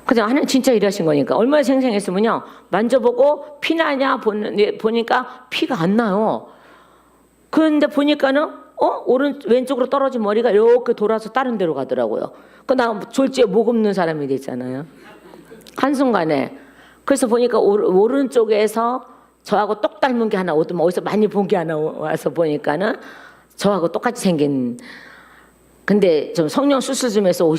그죠? 하나님 진짜 일하신 거니까. 얼마나 생생했으면요. 만져보고 피나냐 보니까 피가 안 나요. 그런데 보니까는 왼쪽으로 떨어진 머리가 이렇게 돌아서 다른 데로 가더라고요. 나 졸지에 목 없는 사람이 됐잖아요. 한순간에. 그래서 보니까 오른쪽에서 저하고 똑 닮은 게 하나 어디서 많이 본 게 하나 와서 보니까는 저하고 똑같이 생긴. 근데 좀 성령 수술 좀 해서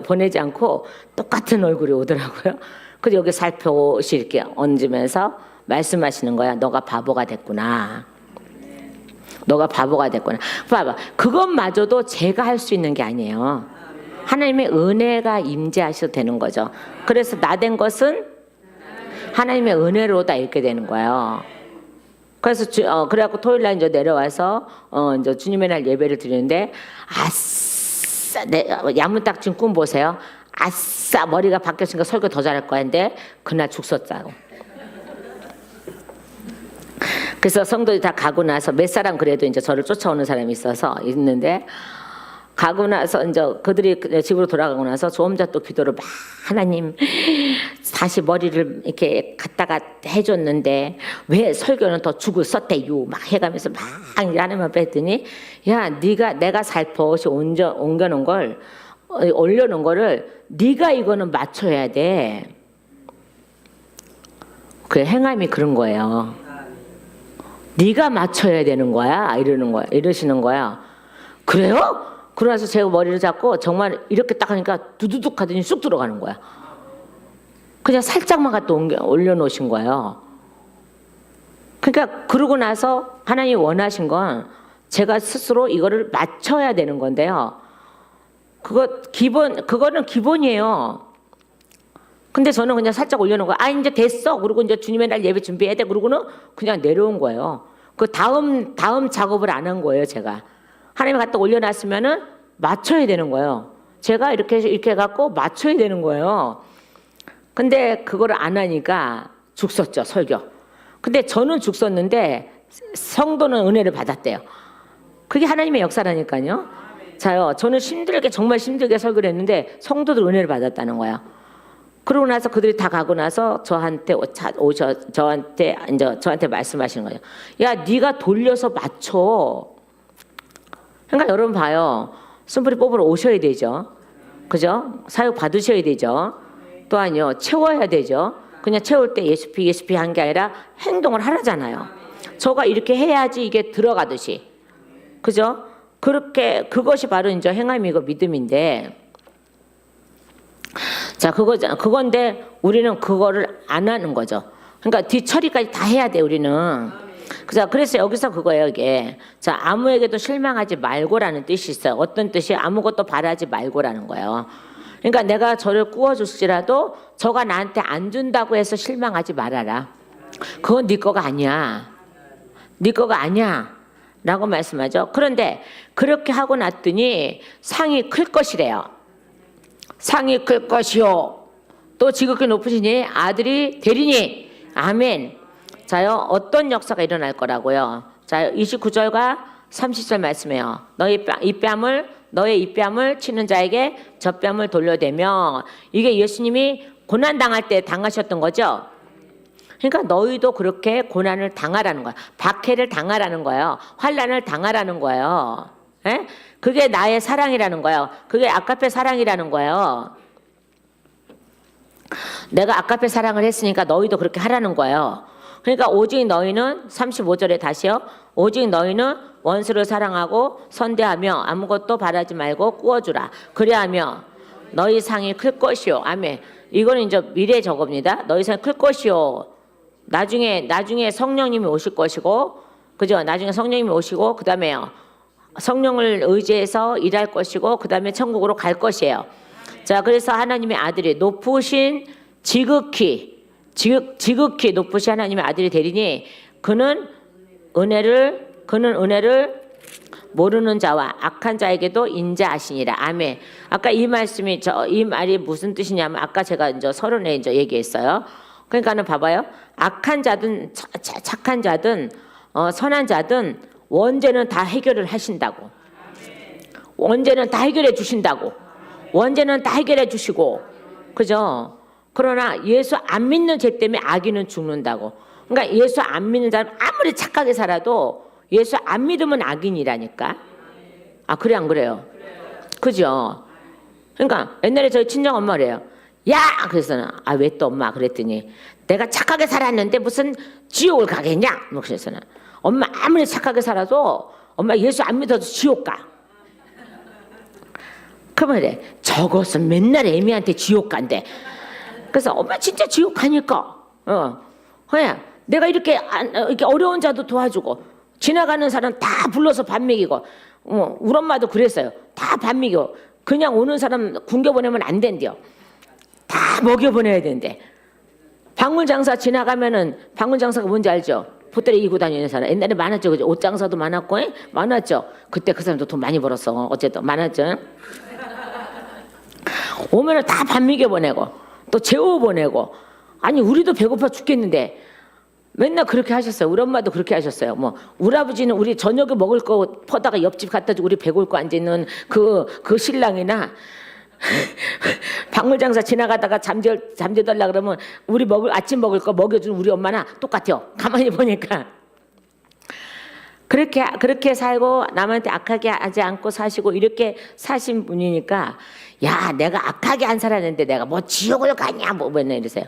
보내지 않고 똑같은 얼굴이 오더라고요. 그래서 여기 살펴옷이 이렇게 얹으면서 말씀하시는 거야. 너가 바보가 됐구나. 너가 바보가 됐구나. 봐봐. 그것마저도 제가 할 수 있는 게 아니에요. 하나님의 은혜가 임재하셔도 되는 거죠. 그래서 나 된 것은 하나님의 은혜로다 이렇게 되는 거예요. 그래서 그래갖고 토요일 날 이제 내려와서 이제 주님의 날 예배를 드리는데 아싸 야문딱진 꿈 보세요. 아싸 머리가 바뀌었으니까 설교 더 잘할 거야. 근데 그날 죽 썼다고. 그래서 성도들이 다 가고 나서 몇 사람 그래도 이제 저를 쫓아오는 사람이 있는데 가고 나서 이제 그들이 집으로 돌아가고 나서 저 혼자 또 기도를 막 하나님 다시 머리를 이렇게 갖다가 해줬는데 왜 설교는 더 죽을 썼대요 막 해가면서 막 하나님만 뺐더니 야 내가 살포시 옮겨놓은 걸 올려놓은 거를 네가 이거는 맞춰야 돼. 그 행함이 그런 거예요. 네가 맞춰야 되는 거야 이러시는 거야. 그래요? 그러면서 제가 머리를 잡고 정말 이렇게 딱 하니까 두두둑 하더니 쑥 들어가는 거야. 그냥 살짝만 갖다 올려놓으신 거예요. 그러니까 그러고 나서 하나님이 원하신 건 제가 스스로 이거를 맞춰야 되는 건데요. 그거는 기본이에요. 근데 저는 그냥 살짝 올려놓은 거야. 이제 됐어. 그리고 이제 주님의 날 예배 준비해야 돼. 그러고는 그냥 내려온 거예요. 그 다음 작업을 안 한 거예요, 제가. 하나님이 갖다 올려놨으면은 맞춰야 되는 거예요. 제가 이렇게 해갖고 맞춰야 되는 거예요. 근데 그걸 안 하니까 죽 썼죠, 설교. 근데 저는 죽 썼는데 성도는 은혜를 받았대요. 그게 하나님의 역사라니까요. 자요, 저는 정말 힘들게 설교를 했는데 성도들 은혜를 받았다는 거야. 그러고 나서 그들이 다 가고 나서 저한테 말씀하시는 거예요. 야, 네가 돌려서 맞춰. 그러니까 여러분 봐요. 순풀이 뽑으러 오셔야 되죠. 그죠? 사역 받으셔야 되죠. 또한요, 채워야 되죠. 그냥 채울 때 예수피 한 게 아니라 행동을 하라잖아요. 저가 이렇게 해야지 이게 들어가듯이. 그죠? 그것이 바로 이제 행함이고 믿음인데, 자, 그건데 우리는 그거를 안 하는 거죠. 그러니까 뒤처리까지 다 해야 돼, 우리는. 그래서 여기서 그거예요, 이게. 자, 아무에게도 실망하지 말고라는 뜻이 있어요. 어떤 뜻이? 아무것도 바라지 말고라는 거예요. 그러니까 내가 저를 구워줄지라도 저가 나한테 안 준다고 해서 실망하지 말아라. 그건 네 거가 아니야. 네 거가 아니야. 라고 말씀하죠. 그런데 그렇게 하고 났더니 상이 클 것이래요. 상이 클 것이요. 또 지극히 높으시니 아들이 되리니. 아멘. 자요, 어떤 역사가 일어날 거라고요. 자, 29절과 30절 말씀해요. 너의 입뺨을 치는 자에게 젖뺨을 돌려대며. 이게 예수님이 고난 당할 때 당하셨던 거죠. 그러니까 너희도 그렇게 고난을 당하라는 거야. 박해를 당하라는 거예요. 환난을 당하라는 거예요. 에? 그게 나의 사랑이라는 거예요. 그게 아까페 사랑이라는 거예요. 내가 아까페 사랑을 했으니까 너희도 그렇게 하라는 거예요. 그러니까 오직 너희는 35절에 다시요. 오직 너희는 원수를 사랑하고 선대하며 아무것도 바라지 말고 꾸어주라. 그래하며 너희 상이 클 것이요. 아멘. 이거는 이제 미래 저겁니다. 너희 상이 클 것이요. 나중에 성령님이 오실 것이고, 그죠? 나중에 성령님이 오시고, 그 다음에요. 성령을 의지해서 일할 것이고, 그 다음에 천국으로 갈 것이에요. 자, 그래서 하나님의 아들이 높으신 지극히 높으신 하나님의 아들이 되리니 그는 은혜를 모르는 자와 악한 자에게도 인자하시니라. 아멘. 아까 이 말이 무슨 뜻이냐면 아까 제가 이제 서론에 이제 얘기했어요. 그러니까는 봐봐요. 악한 자든 착한 자든 선한 자든 원죄는 다 해결을 하신다고. 원죄는 다 해결해 주신다고. 원죄는 다 해결해 주시고. 그죠? 그러나 예수 안 믿는 죄 때문에 악인은 죽는다고. 그러니까 예수 안 믿는 사람 아무리 착하게 살아도 예수 안 믿으면 악인이라니까. 아, 그래 안 그래요? 그죠? 그러니까 옛날에 저희 친정 엄마래요. 야! 그래서는 아, 왜 또 엄마? 그랬더니 내가 착하게 살았는데 무슨 지옥을 가겠냐? 뭐 그래서는 엄마 아무리 착하게 살아도 엄마 예수 안 믿어도 지옥 가. 그러면 그래. 저것은 맨날 애미한테 지옥 간대. 그래서 엄마 진짜 지옥 가니까. 내가 이렇게 어려운 자도 도와주고 지나가는 사람 다 불러서 밥 먹이고. 우리 엄마도 그랬어요. 다 밥 먹이고. 그냥 오는 사람 굶겨 보내면 안 된대요. 다 먹여 보내야 된대. 방울장사 지나가면은 방울장사가 뭔지 알죠? 보따리 이고 다니는 사람 옛날에 많았죠. 그죠? 옷장사도 많았고 많았죠. 그때 그 사람도 돈 많이 벌었어. 어쨌든 많았죠. 오면은 다 밥 먹여 보내고 또 재워 보내고. 아니 우리도 배고파 죽겠는데 맨날 그렇게 하셨어요. 우리 엄마도 그렇게 하셨어요. 뭐 우리 아버지는 우리 저녁에 먹을 거 퍼다가 옆집 갖다 주고 우리 배고플 거 앉아있는 그 신랑이나 박물장사 지나가다가 잠재달라 그러면 우리 아침 먹을 거 먹여주는 우리 엄마나 똑같아요. 가만히 보니까 그렇게 살고 남한테 악하게 하지 않고 사시고 이렇게 사신 분이니까 야, 내가 악하게 안 살았는데 내가 뭐 지옥을 가냐 뭐 맨날 이러세요.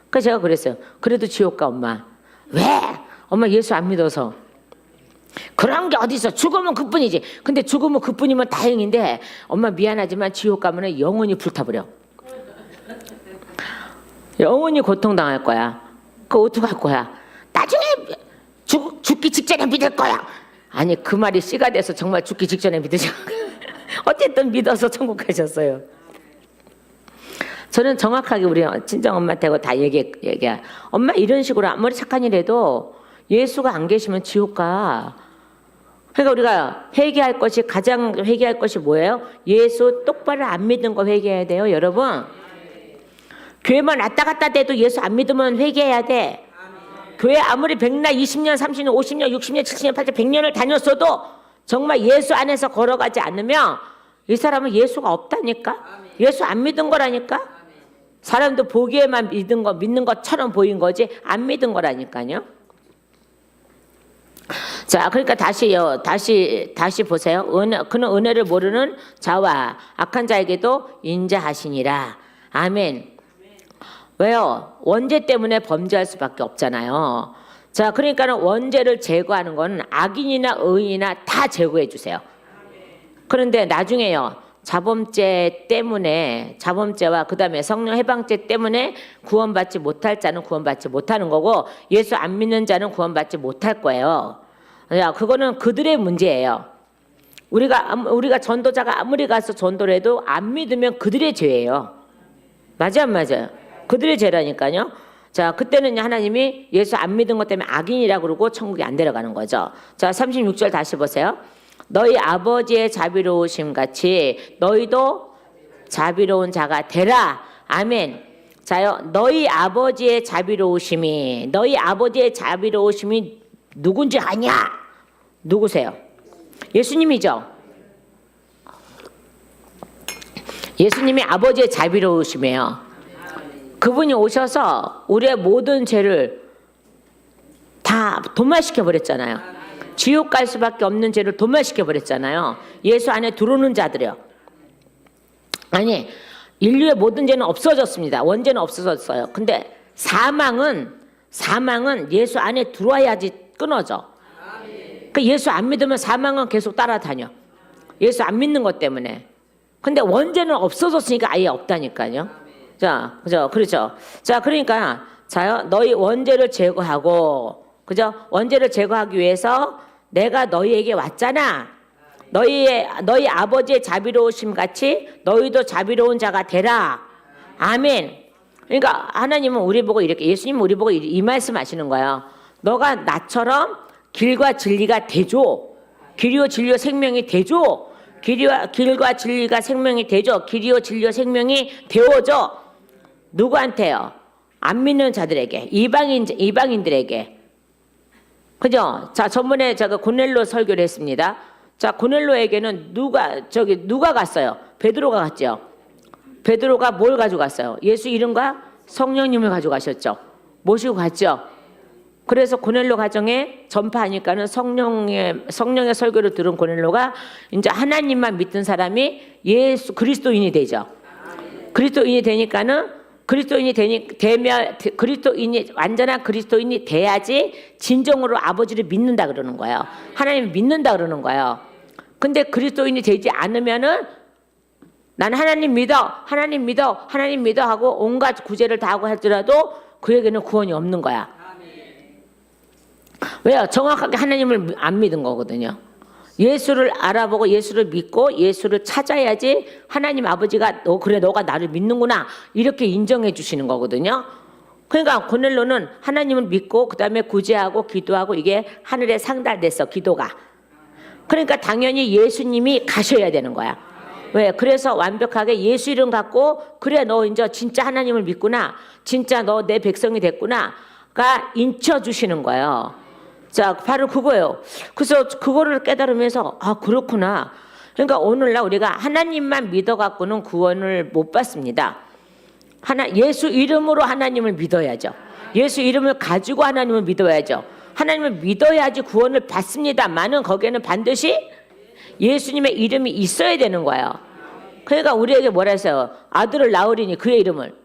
그래서 제가 그랬어요. 그래도 지옥 가 엄마. 왜? 엄마 예수 안 믿어서. 그런 게 어디 있어. 죽으면 그뿐이지. 근데 죽으면 그뿐이면 다행인데 엄마 미안하지만 지옥 가면 영원히 불타버려. 영원히 고통당할 거야. 그거 어떡할 거야. 나중에 죽기 직전에 믿을 거야. 아니 그 말이 씨가 돼서 정말 죽기 직전에 믿으셔. 어쨌든 믿어서 천국 가셨어요. 저는 정확하게 우리 친정엄마한테 다 얘기해. 엄마 이런 식으로 아무리 착한 일 해도 예수가 안 계시면 지옥 가. 그러니까 우리가 가장 회개할 것이 뭐예요? 예수 똑바로 안 믿는 거 회개해야 돼요, 여러분. 교회만 왔다 갔다 돼도 예수 안 믿으면 회개해야 돼. 교회 아무리 100년, 20년, 30년, 50년, 60년, 70년, 80년, 100년을 다녔어도 정말 예수 안에서 걸어가지 않으면 이 사람은 예수가 없다니까. 예수 안 믿은 거라니까. 사람도 보기에만 믿는 것처럼 보인 거지 안 믿은 거라니까요. 자, 그러니까 다시 보세요. 그는 은혜를 모르는 자와 악한 자에게도 인자하시니라. 아멘. 왜요? 원죄 때문에 범죄할 수밖에 없잖아요. 자, 그러니까는 원죄를 제거하는 건 악인이나 의인이나 다 제거해 주세요. 그런데 나중에요. 자범죄 때문에, 자범죄와 그 다음에 성령 해방죄 때문에 구원받지 못할 자는 구원받지 못하는 거고, 예수 안 믿는 자는 구원받지 못할 거예요. 야, 그거는 그들의 문제예요. 우리가 전도자가 아무리 가서 전도를 해도 안 믿으면 그들의 죄예요. 맞아요, 안 맞아요? 그들의 죄라니까요. 자, 그때는 하나님이 예수 안 믿은 것 때문에 악인이라고 그러고 천국에 안 데려가는 거죠. 자, 36절 다시 보세요. 너희 아버지의 자비로우심 같이 너희도 자비로운 자가 되라. 아멘. 자요, 너희 아버지의 자비로우심이 누군지 아냐? 누구세요? 예수님이죠. 예수님이 아버지의 자비로우심이에요. 그분이 오셔서 우리의 모든 죄를 다 도말시켜 버렸잖아요. 지옥 갈 수밖에 없는 죄를 도말시켜 버렸잖아요. 예수 안에 들어오는 자들이요. 아니, 인류의 모든 죄는 없어졌습니다. 원죄는 없어졌어요. 근데 사망은 예수 안에 들어와야지 끊어져. 그 예수 안 믿으면 사망은 계속 따라다녀. 예수 안 믿는 것 때문에. 근데 원죄는 없어졌으니까 아예 없다니까요. 자, 그죠? 그렇죠. 자, 그러니까 자요, 너희 원죄를 제거하고, 그죠? 원죄를 제거하기 위해서 내가 너희에게 왔잖아. 너희 아버지의 자비로우심 같이 너희도 자비로운 자가 되라. 아멘. 그러니까 하나님은 우리 보고 이렇게, 예수님은 우리 보고 이 말씀하시는 거예요. 너가 나처럼 길과 진리가 되죠. 길이요 진리요 생명이 되죠. 길과 진리가 생명이 되죠. 길이요 진리요 생명이 되어져. 누구한테요? 안 믿는 자들에게, 이방인들에게. 그죠? 자, 전번에 제가 고넬로 설교를 했습니다. 자, 고넬로에게는 누가 갔어요? 베드로가 갔죠. 베드로가 뭘 가져갔어요? 예수 이름과 성령님을 가져가셨죠. 모시고 갔죠. 그래서 고넬로 가정에 전파하니까는 성령의 설교를 들은 고넬로가 이제 하나님만 믿던 사람이 예수 그리스도인이 되죠. 그리스도인이 되니까는 완전한 그리스도인이 돼야지 진정으로 아버지를 믿는다 그러는 거예요. 하나님을 믿는다 그러는 거예요. 근데 그리스도인이 되지 않으면은 나는 하나님 믿어 하고 온갖 구제를 다 하고 할지라도 그에게는 구원이 없는 거야. 왜요? 정확하게 하나님을 안 믿은 거거든요. 예수를 알아보고 예수를 믿고 예수를 찾아야지 하나님 아버지가 너가 나를 믿는구나 이렇게 인정해 주시는 거거든요. 그러니까 고넬로는 하나님을 믿고 그 다음에 구제하고 기도하고 이게 하늘에 상달됐어, 기도가. 그러니까 당연히 예수님이 가셔야 되는 거야. 왜? 그래서 완벽하게 예수 이름 갖고 그래 너 이제 진짜 하나님을 믿구나, 진짜 너 내 백성이 됐구나가 인쳐 주시는 거예요. 자, 바로 그거예요. 그래서 그거를 깨달으면서 아, 그렇구나. 그러니까 오늘날 우리가 하나님만 믿어갖고는 구원을 못 받습니다. 예수 이름으로 하나님을 믿어야죠. 예수 이름을 가지고 하나님을 믿어야죠. 하나님을 믿어야지 구원을 받습니다만은 거기에는 반드시 예수님의 이름이 있어야 되는 거예요. 그러니까 우리에게 뭐라 했어요? 아들을 낳으리니 그의 이름을.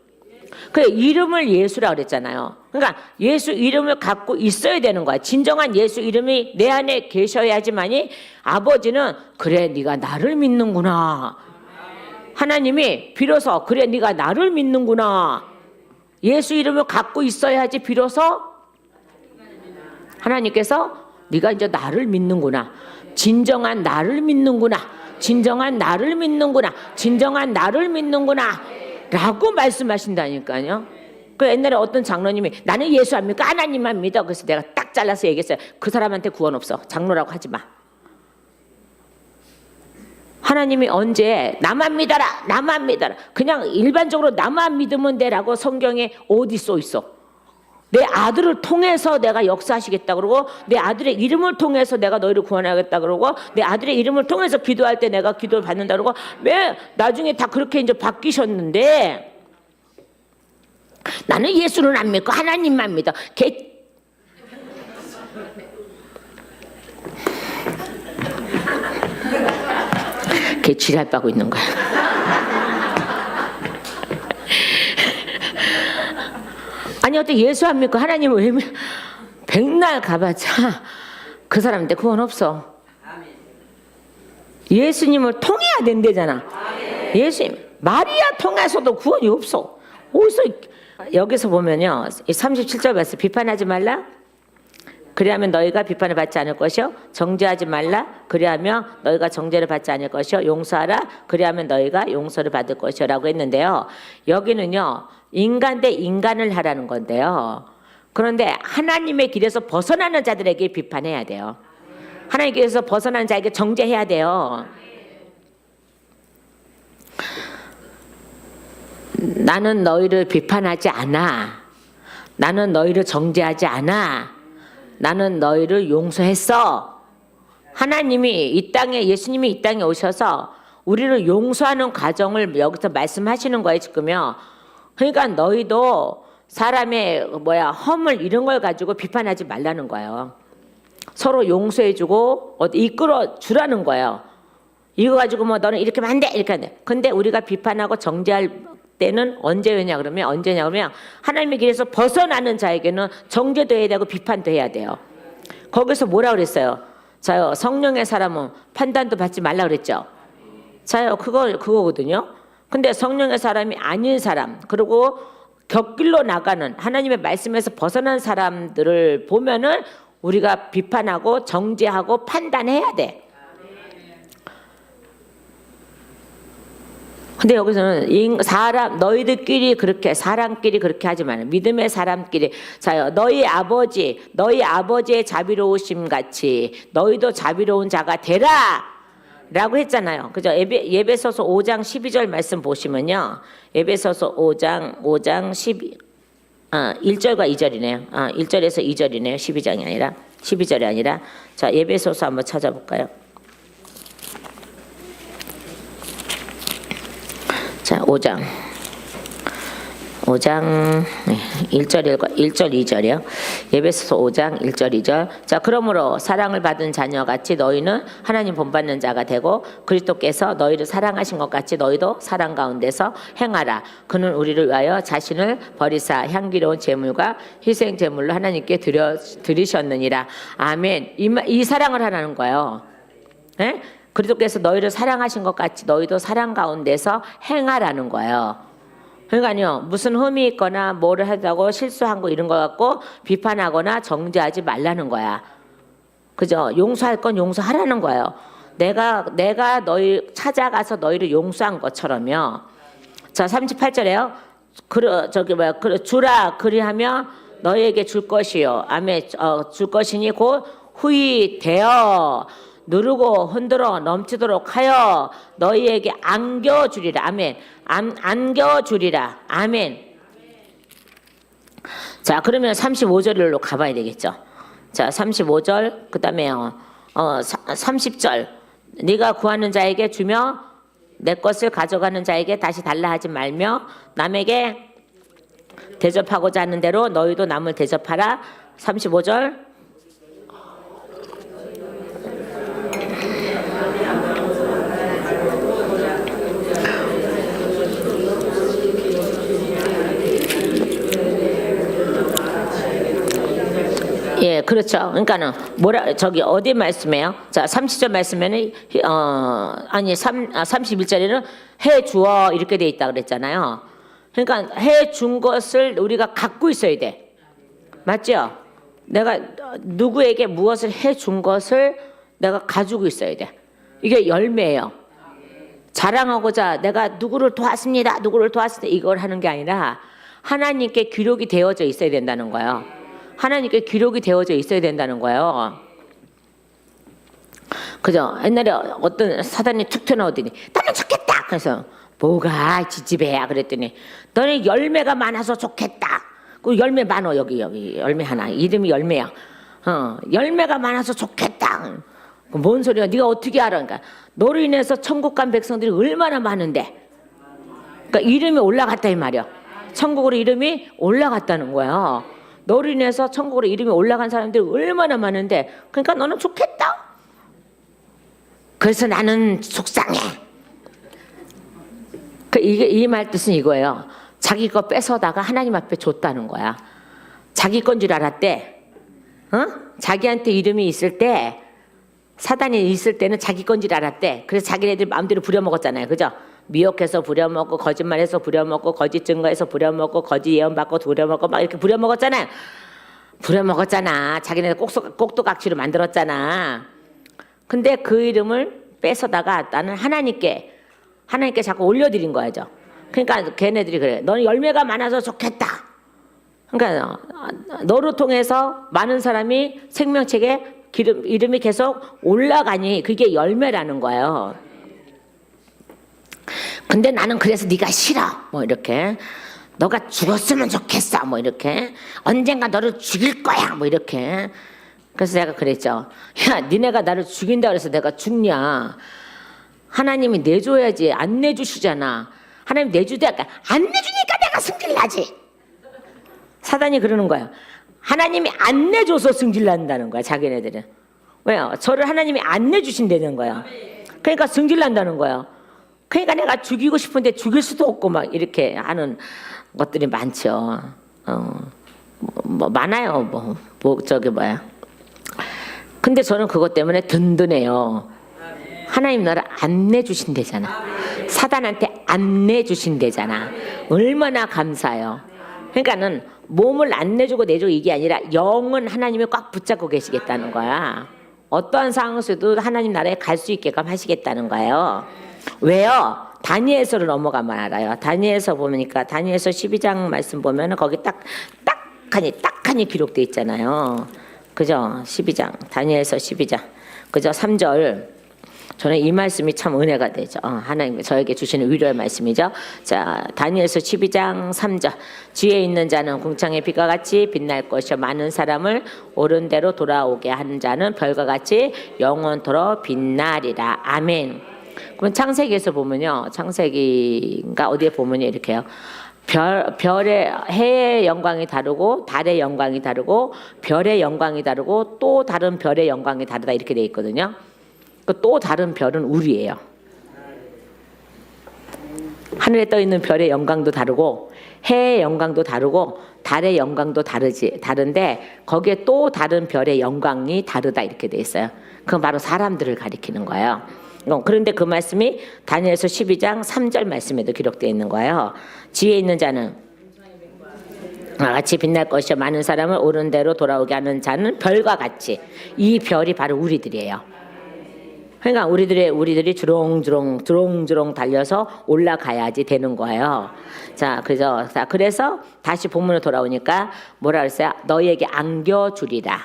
그래, 이름을 예수라 그랬잖아요. 그러니까 예수 이름을 갖고 있어야 되는 거야. 진정한 예수 이름이 내 안에 계셔야지만이 아버지는 그래 네가 나를 믿는구나. 하나님이 비로소 그래 네가 나를 믿는구나. 예수 이름을 갖고 있어야지 비로소 하나님께서 네가 이제 나를 믿는구나. 진정한 나를 믿는구나. 진정한 나를 믿는구나. 진정한 나를 믿는구나. 라고 말씀하신다니까요. 그 옛날에 어떤 장로님이 나는 예수 안 믿고 하나님만 믿어. 그래서 내가 딱 잘라서 얘기했어요. 그 사람한테 구원 없어. 장로라고 하지 마. 하나님이 언제 나만 믿어라. 그냥 일반적으로 나만 믿으면 돼라고 성경에 어디 써 있어. 내 아들을 통해서 내가 역사하시겠다 그러고 내 아들의 이름을 통해서 내가 너희를 구원하겠다 그러고 내 아들의 이름을 통해서 기도할 때 내가 기도를 받는다 그러고 왜 나중에 다 그렇게 이제 바뀌셨는데 나는 예수는 안 믿고 하나님만 믿어. 걔 지랄 빠고 있는 거야. 아니 어떻게 예수 안 믿고 하나님을 왜 백날 가봤자 그 사람한테 구원 없어. 예수님을 통해야 된대잖아. 예수님 마리아 통해서도 구원이 없어. 어디서 여기서 보면요 37절 말씀 비판하지 말라 그리하면 너희가 비판을 받지 않을 것이요 정죄하지 말라 그리하면 너희가 정죄를 받지 않을 것이요 용서하라 그리하면 너희가 용서를 받을 것이요 라고 했는데요. 여기는요 인간 대 인간을 하라는 건데요. 그런데 하나님의 길에서 벗어나는 자들에게 비판해야 돼요. 하나님의 길에서 벗어나는 자에게 정죄해야 돼요. 나는 너희를 비판하지 않아. 나는 너희를 정죄하지 않아. 나는 너희를 용서했어. 하나님이 이 땅에 예수님이 이 땅에 오셔서 우리를 용서하는 과정을 여기서 말씀하시는 거예요 지금요. 그러니까 너희도 사람의 허물 이런 걸 가지고 비판하지 말라는 거예요. 서로 용서해주고 이끌어 주라는 거예요. 이거 가지고 너는 이렇게 하면 안 돼 이렇게 안 돼. 근데 우리가 비판하고 정죄할 때는 언제냐 그러면 하나님의 길에서 벗어나는 자에게는 정죄도 해야 되고 비판도 해야 돼요. 거기서 뭐라 그랬어요? 자요 성령의 사람은 판단도 받지 말라 그랬죠. 자요 그거거든요. 근데 성령의 사람이 아닌 사람 그리고 곁길로 나가는 하나님의 말씀에서 벗어난 사람들을 보면은 우리가 비판하고 정죄하고 판단해야 돼. 근데 여기서는 너희들끼리 그렇게 사람끼리 그렇게 하지 마라. 믿음의 사람끼리 자요 너희 아버지의 자비로우심 같이 너희도 자비로운 자가 되라 라고 했잖아요. 그죠? 예배소서 5장 12절 말씀 보시면요. 예배소서 5장 1절과 2절이네요. 1절에서 2절이네요. 12절이 아니라 자 예배소서 한번 찾아볼까요? 자 5장 1절 2절이요. 예배소서 5장 1절 2절. 자 그러므로 사랑을 받은 자녀같이 너희는 하나님 본받는 자가 되고 그리스도께서 너희를 사랑하신 것 같이 너희도 사랑 가운데서 행하라. 그는 우리를 위하여 자신을 버리사 향기로운 제물과 희생 제물로 하나님께 드리셨느니라. 아멘. 이 사랑을 하라는 거예요. 네? 그리스도께서 너희를 사랑하신 것 같이 너희도 사랑 가운데서 행하라는 거예요. 그러니까요 무슨 흠이 있거나 뭐를 하다고 실수한 거 이런 거 갖고 비판하거나 정죄하지 말라는 거야. 그죠? 용서할 건 용서하라는 거예요. 내가 너희 찾아가서 너희를 용서한 것처럼요. 자 38절에요. 주라 그리하며 너희에게 줄 것이요. 아멘. 줄 것이니 곧 후히 되어 누르고 흔들어 넘치도록 하여 너희에게 안겨주리라. 아멘. 안겨주리라. 아멘. 자 그러면 35절로 가봐야 되겠죠. 자 35절 그 다음에 30절 네가 구하는 자에게 주며 내 것을 가져가는 자에게 다시 달라 하지 말며 남에게 대접하고자 하는 대로 너희도 남을 대접하라. 35절 예, 그렇죠. 그러니까는 어디 말씀이에요? 자, 30절 말씀에는 31절에는 해 주어 이렇게 돼 있다 그랬잖아요. 그러니까 해 준 것을 우리가 갖고 있어야 돼. 맞죠? 내가 누구에게 무엇을 해 준 것을 내가 가지고 있어야 돼. 이게 열매예요. 자랑하고자 내가 누구를 도왔습니다. 이걸 하는 게 아니라 하나님께 기록이 되어져 있어야 된다는 거예요. 하나님께 기록이 되어져 있어야 된다는 거예요. 그죠? 옛날에 어떤 사단이 툭 튀어나오더니 너는 좋겠다. 그래서 뭐가 지지배야 그랬더니 너네 열매가 많아서 좋겠다. 그 열매 많어 여기 열매 하나 이름이 열매야. 열매가 많아서 좋겠다. 뭔 소리야? 네가 어떻게 알아? 그러니까 너로 인해서 천국 간 백성들이 얼마나 많은데. 그러니까 이름이 올라갔다 이 말이야. 천국으로 이름이 올라갔다는 거야. 너로 인해서 천국으로 이름이 올라간 사람들이 얼마나 많은데 그러니까 너는 좋겠다. 그래서 나는 속상해. 이 말 뜻은 이거예요. 자기 거 뺏어다가 하나님 앞에 줬다는 거야. 자기 건 줄 알았대. 자기한테 이름이 있을 때 사단이 있을 때는 자기 건 줄 알았대. 그래서 자기네들 마음대로 부려먹었잖아요. 그죠? 미혹해서 부려먹고 거짓말해서 부려먹고 거짓 증거해서 부려먹고 거짓 예언받고 부려먹고 막 이렇게 부려먹었잖아요. 부려먹었잖아. 자기네 꼭두각시로 만들었잖아. 근데 그 이름을 뺏어다가 나는 하나님께 자꾸 올려드린 거죠. 그러니까 걔네들이 그래. 너는 열매가 많아서 좋겠다. 그러니까 너를 통해서 많은 사람이 생명책에 이름이 계속 올라가니 그게 열매라는 거예요. 근데 나는 그래서 네가 싫어. 뭐 이렇게. 너가 죽었으면 좋겠어. 뭐 이렇게. 언젠가 너를 죽일 거야. 뭐 이렇게. 그래서 내가 그랬죠. 야, 니네가 나를 죽인다 그래서 내가 죽냐. 하나님이 내줘야지. 안 내주시잖아. 하나님 내주다가 안 내주니까 내가 승질나지. 사단이 그러는 거야. 하나님이 안 내줘서 승질난다는 거야. 자기네들은. 왜요? 저를 하나님이 안 내주신다는 거야. 그러니까 승질난다는 거야. 그러니까 내가 죽이고 싶은데 죽일 수도 없고 막 이렇게 하는 것들이 많죠. 뭐 많아요. 근데 저는 그것 때문에 든든해요. 하나님 나를 안 내주신대잖아. 사단한테 안 내주신대잖아. 얼마나 감사해요. 그러니까는 몸을 안 내주고 내주고 이게 아니라 영은 하나님이 꽉 붙잡고 계시겠다는 거야. 어떠한 상황에서도 하나님 나라에 갈 수 있게끔 하시겠다는 거예요. 왜요? 다니엘서를 넘어가면 알아요. 다니엘서 보니까 다니엘서 12장 말씀 보면 거기 딱하니 기록돼 있잖아요. 그죠? 12장 다니엘서 12장 그죠? 3절 저는 이 말씀이 참 은혜가 되죠. 하나님 저에게 주시는 위로의 말씀이죠. 자, 다니엘서 12장 3절 지혜 있는 자는 궁창의 빛과 같이 빛날 것이요 많은 사람을 옳은 대로 돌아오게 하는 자는 별과 같이 영원토록 빛나리라. 아멘. 그럼 창세기에서 보면요. 창세기가 어디에 보면요. 이렇게요. 별의 해의 영광이 다르고 달의 영광이 다르고 별의 영광이 다르고 또 다른 별의 영광이 다르다 이렇게 돼 있거든요. 또 다른 별은 우리예요. 하늘에 떠 있는 별의 영광도 다르고 해의 영광도 다르고 달의 영광도 다른데 거기에 또 다른 별의 영광이 다르다 이렇게 돼 있어요. 그건 바로 사람들을 가리키는 거예요. 그런데 그 말씀이 다니엘서 12장 3절 말씀에도 기록되어 있는 거예요. 지혜 있는 자는 같이 빛날 것이요 많은 사람을 옳은 대로 돌아오게 하는 자는 별과 같이. 이 별이 바로 우리들이에요. 그러니까 우리들이 주렁주렁 달려서 올라가야지 되는 거예요. 자, 그래서 다시 본문으로 돌아오니까 뭐라 그랬어요? 너희에게 안겨주리라.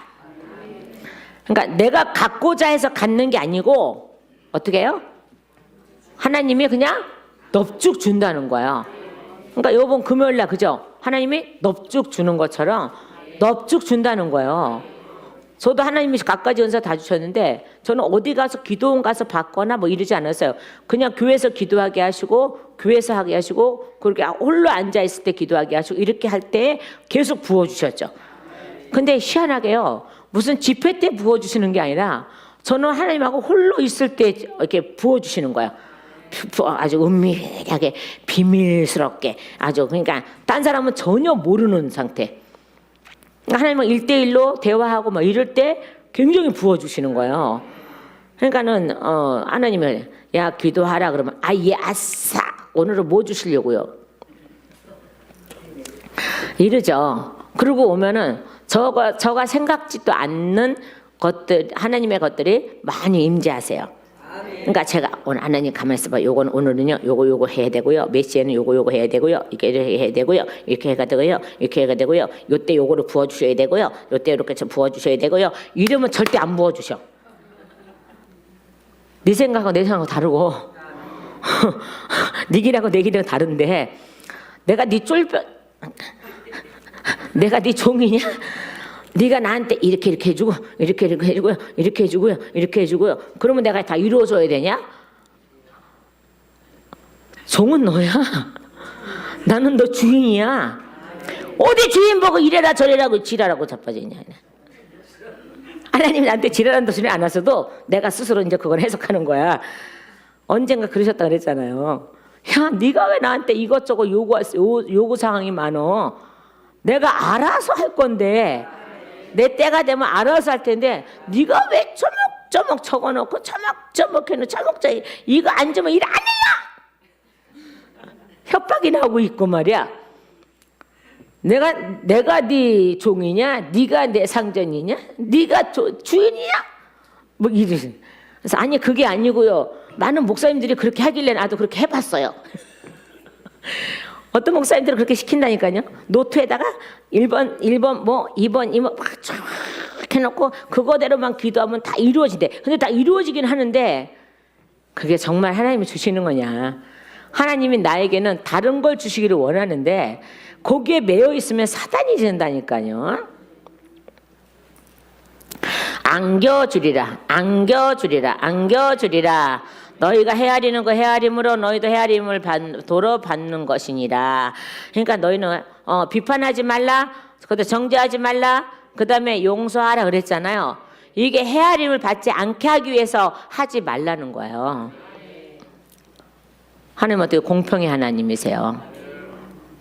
그러니까 내가 갖고자 해서 갖는 게 아니고 어떻게 해요? 하나님이 그냥 넙죽 준다는 거예요. 그러니까 이번 금요일날 그죠? 하나님이 넙죽 주는 것처럼 넙죽 준다는 거예요. 저도 하나님이 갖가지 은사 다 주셨는데 저는 어디 가서 기도원 가서 받거나 뭐 이러지 않았어요. 그냥 교회에서 기도하게 하시고 교회에서 하게 하시고 그렇게 홀로 앉아있을 때 기도하게 하시고 이렇게 할 때 계속 부어주셨죠. 근데 희한하게요. 무슨 집회 때 부어주시는 게 아니라 저는 하나님하고 홀로 있을 때 이렇게 부어주시는 거예요. 아주 은밀하게 비밀스럽게 아주 그러니까 딴 사람은 전혀 모르는 상태. 하나님은 1대1로 대화하고 막 이럴 때 굉장히 부어주시는 거예요. 그러니까는 하나님은 야 기도하라 그러면 예 아싸 오늘은 뭐 주시려고요? 이러죠. 그러고 오면은 저가 생각지도 않는 것들 하나님의 것들이 많이 임재하세요. 그러니까 제가 오늘 하나님 가만히 있어봐. 요건 오늘은요 요거 해야 되고요. 몇 시에는 요거 해야 되고요. 이렇게 해야 되고요. 이렇게 해가 되고요. 이렇게 해가 되고요. 요때 요거를 부어주셔야 되고요. 요때 이렇게 좀 부어주셔야 되고요. 이러면 절대 안 부어주셔. 네 생각하고 내 생각하고 다르고 네 길하고 내 길하고 다른데 내가 네 종이냐? 네가 나한테 이렇게 해주고 이렇게 해주고요. 이렇게 해주고요. 이렇게 해주고요. 그러면 내가 다 이루어줘야 되냐? 종은 너야. 나는 너 주인이야. 어디 주인 보고 이래라 저래라고 지랄하고 자빠지냐. 하나님이 나한테 지랄한다 소리 안 왔어도 내가 스스로 이제 그걸 해석하는 거야. 언젠가 그러셨다 그랬잖아요. 야 네가 왜 나한테 이것저것 요구 사항이 많어. 내가 알아서 할 건데 내 때가 되면 알아서 할 텐데 네가 왜 쪼목쪼목 적어놓고 쪼목쪼목 해놓고 쪼목쪼목 이거 안 주면 일 안 해요. 협박이나 하고 있고 말이야. 내가 네 종이냐? 네가 내 상전이냐? 네가 주인이냐? 뭐 이러시. 그래서 아니 그게 아니고요. 많은 목사님들이 그렇게 하길래 나도 그렇게 해봤어요. 어떤 목사님들은 그렇게 시킨다니까요. 노트에다가 1번 뭐 2번 막 쫙 해놓고 그거대로만 기도하면 다 이루어진대. 근데 다 이루어지긴 하는데 그게 정말 하나님이 주시는 거냐? 하나님이 나에게는 다른 걸 주시기를 원하는데 거기에 매여 있으면 사단이 된다니까요. 안겨주리라, 안겨주리라, 안겨주리라. 너희가 헤아리는 거 헤아림으로 너희도 헤아림을 도로 받는 것이니라. 그러니까 너희는 비판하지 말라, 그다음에 정죄하지 말라, 그다음에 용서하라 그랬잖아요. 이게 헤아림을 받지 않게 하기 위해서 하지 말라는 거예요. 하나님은 어떻게 공평의 하나님이세요?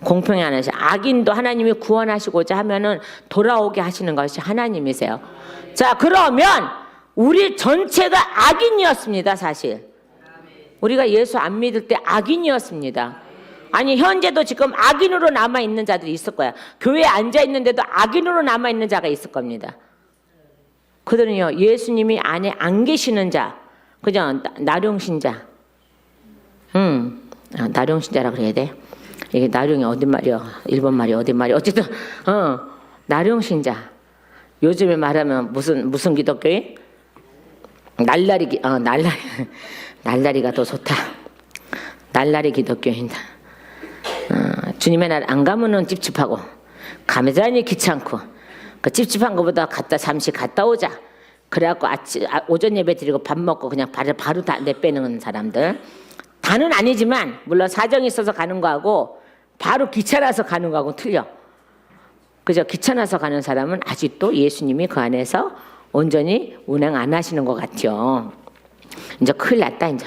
공평의 하나님. 악인도 하나님이 구원하시고자 하면은 돌아오게 하시는 것이 하나님이세요. 자, 그러면 우리 전체가 악인이었습니다, 사실. 우리가 예수 안 믿을 때 악인이었습니다. 아니 현재도 지금 악인으로 남아있는 자들이 있을 거야. 교회에 앉아있는데도 악인으로 남아있는 자가 있을 겁니다. 그들은요 예수님이 안에 안 계시는 자, 그죠? 나룡신자. 나룡신자라 그래야 돼. 이게 나룡이 어디 말이야? 일본 말이 어디 말이야? 어쨌든 나룡신자. 요즘에 말하면 무슨 기독교인? 날라리가 더 좋다. 날라리 기독교인다. 주님의 날 안 가면은 찝찝하고 가면자니 귀찮고 그 찝찝한 것보다 잠시 갔다 오자. 그래갖고 오전 예배 드리고 밥 먹고 그냥 바로 다 내빼는 사람들. 다는 아니지만 물론 사정이 있어서 가는 거하고 바로 귀찮아서 가는 거하고 틀려. 그저 귀찮아서 가는 사람은 아직도 예수님이 그 안에서 온전히 운행 안 하시는 것 같죠. 이제 큰일 났다 이제.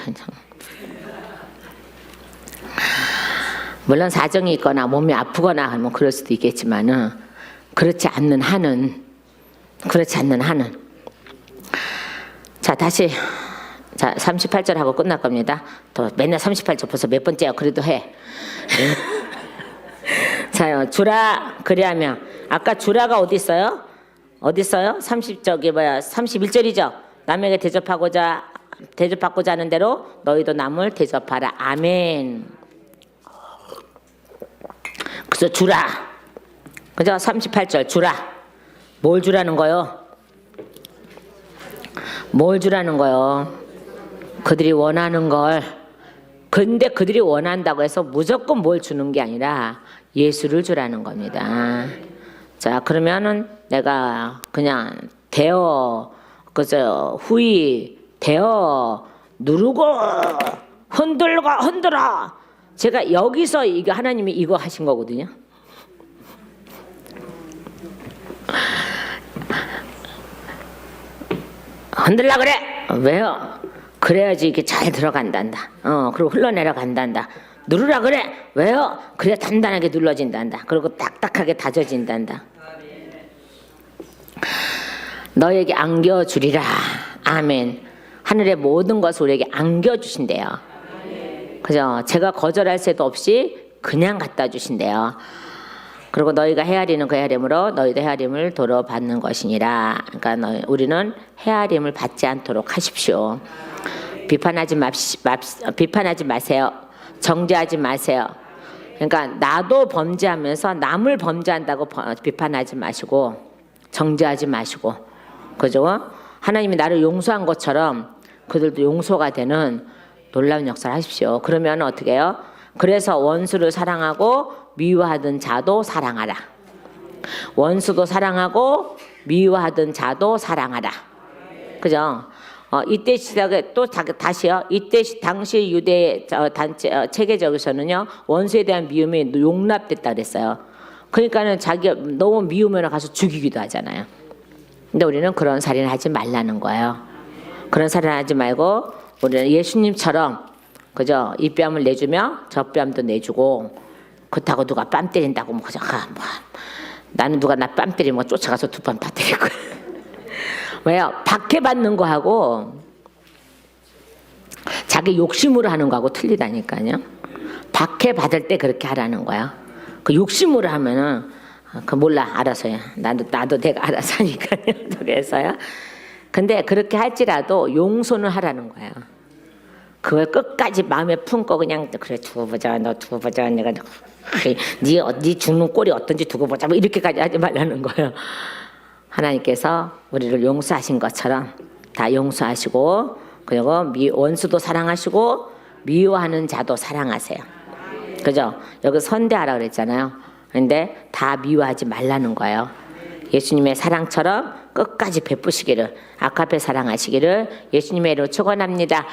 물론 사정이 있거나 몸이 아프거나 뭐 그럴 수도 있겠지만은 그렇지 않는 한은 자 다시 38절 하고 끝날 겁니다. 또 맨날 38절 벌써 몇 번째야. 그래도 해. 자요, 주라 그리하며 아까 주라가 어디 있어요? 31절이죠. 남에게 대접받고자 하는 대로 너희도 남을 대접하라. 아멘. 그래서 주라. 그죠? 38절 주라. 뭘 주라는 거요? 뭘 주라는 거요? 그들이 원하는 걸. 근데 그들이 원한다고 해서 무조건 뭘 주는 게 아니라 예수를 주라는 겁니다. 자, 그러면은 내가 그냥 누르고 흔들어. 제가 여기서 이거 하나님이 이거 하신 거거든요. 흔들라 그래. 왜요? 그래야지 이게 잘 들어간단다. 그리고 흘러내려 간단다. 누르라 그래. 왜요? 그래야 단단하게 눌러진단다. 그리고 딱딱하게 다져진단다. 너에게 안겨주리라. 아멘. 하늘의 모든 것을 우리에게 안겨주신대요. 그죠? 제가 거절할 새도 없이 그냥 갖다 주신대요. 그리고 너희가 헤아리는 그 헤아림으로 너희도 헤아림을 도로 받는 것이니라. 그러니까 우리는 헤아림을 받지 않도록 하십시오. 비판하지 마세요. 정죄하지 마세요. 그러니까 나도 범죄하면서 남을 범죄한다고 비판하지 마시고 정죄하지 마시고, 그죠? 하나님이 나를 용서한 것처럼 그들도 용서가 되는 놀라운 역사를 하십시오. 그러면 어떻게 해요? 그래서 원수를 사랑하고 미워하던 자도 사랑하라. 원수도 사랑하고 미워하던 자도 사랑하라. 그죠? 이때 시작에 또 다시요. 이때 당시 유대 단체 체계적에서는요 원수에 대한 미움이 용납됐다 그랬어요. 그러니까는 자기가 너무 미우면 가서 죽이기도 하잖아요. 근데 우리는 그런 살인을 하지 말라는 거예요. 그런 살인을 하지 말고 우리는 예수님처럼, 그죠? 이 뺨을 내주며 저 뺨도 내주고, 그렇다고 누가 뺨 때린다고 뭐 그저 나는 누가 나 뺨 때리면 쫓아가서 두 뺨 다 때릴 거야. 왜요? 박해받는 거하고 자기 욕심으로 하는 거하고 틀리다니까요. 박해 받을 때 그렇게 하라는 거야. 그 욕심으로 하면은 그 몰라 알아서요. 나도 내가 알아서 하니까요. 그래서요. 근데 그렇게 할지라도 용서는 하라는 거예요. 그걸 끝까지 마음에 품고 그냥 그래 두고 보자 너 두고 보자 내가 네 죽는 꼴이 어떤지 두고 보자 뭐 이렇게까지 하지 말라는 거예요. 하나님께서 우리를 용서하신 것처럼 다 용서하시고 그리고 원수도 사랑하시고 미워하는 자도 사랑하세요. 그죠? 여기 선대하라 그랬잖아요. 근데 다 미워하지 말라는 거예요. 예수님의 사랑처럼 끝까지 베푸시기를 아카페 사랑하시기를 예수님의 이름으로 축원합니다.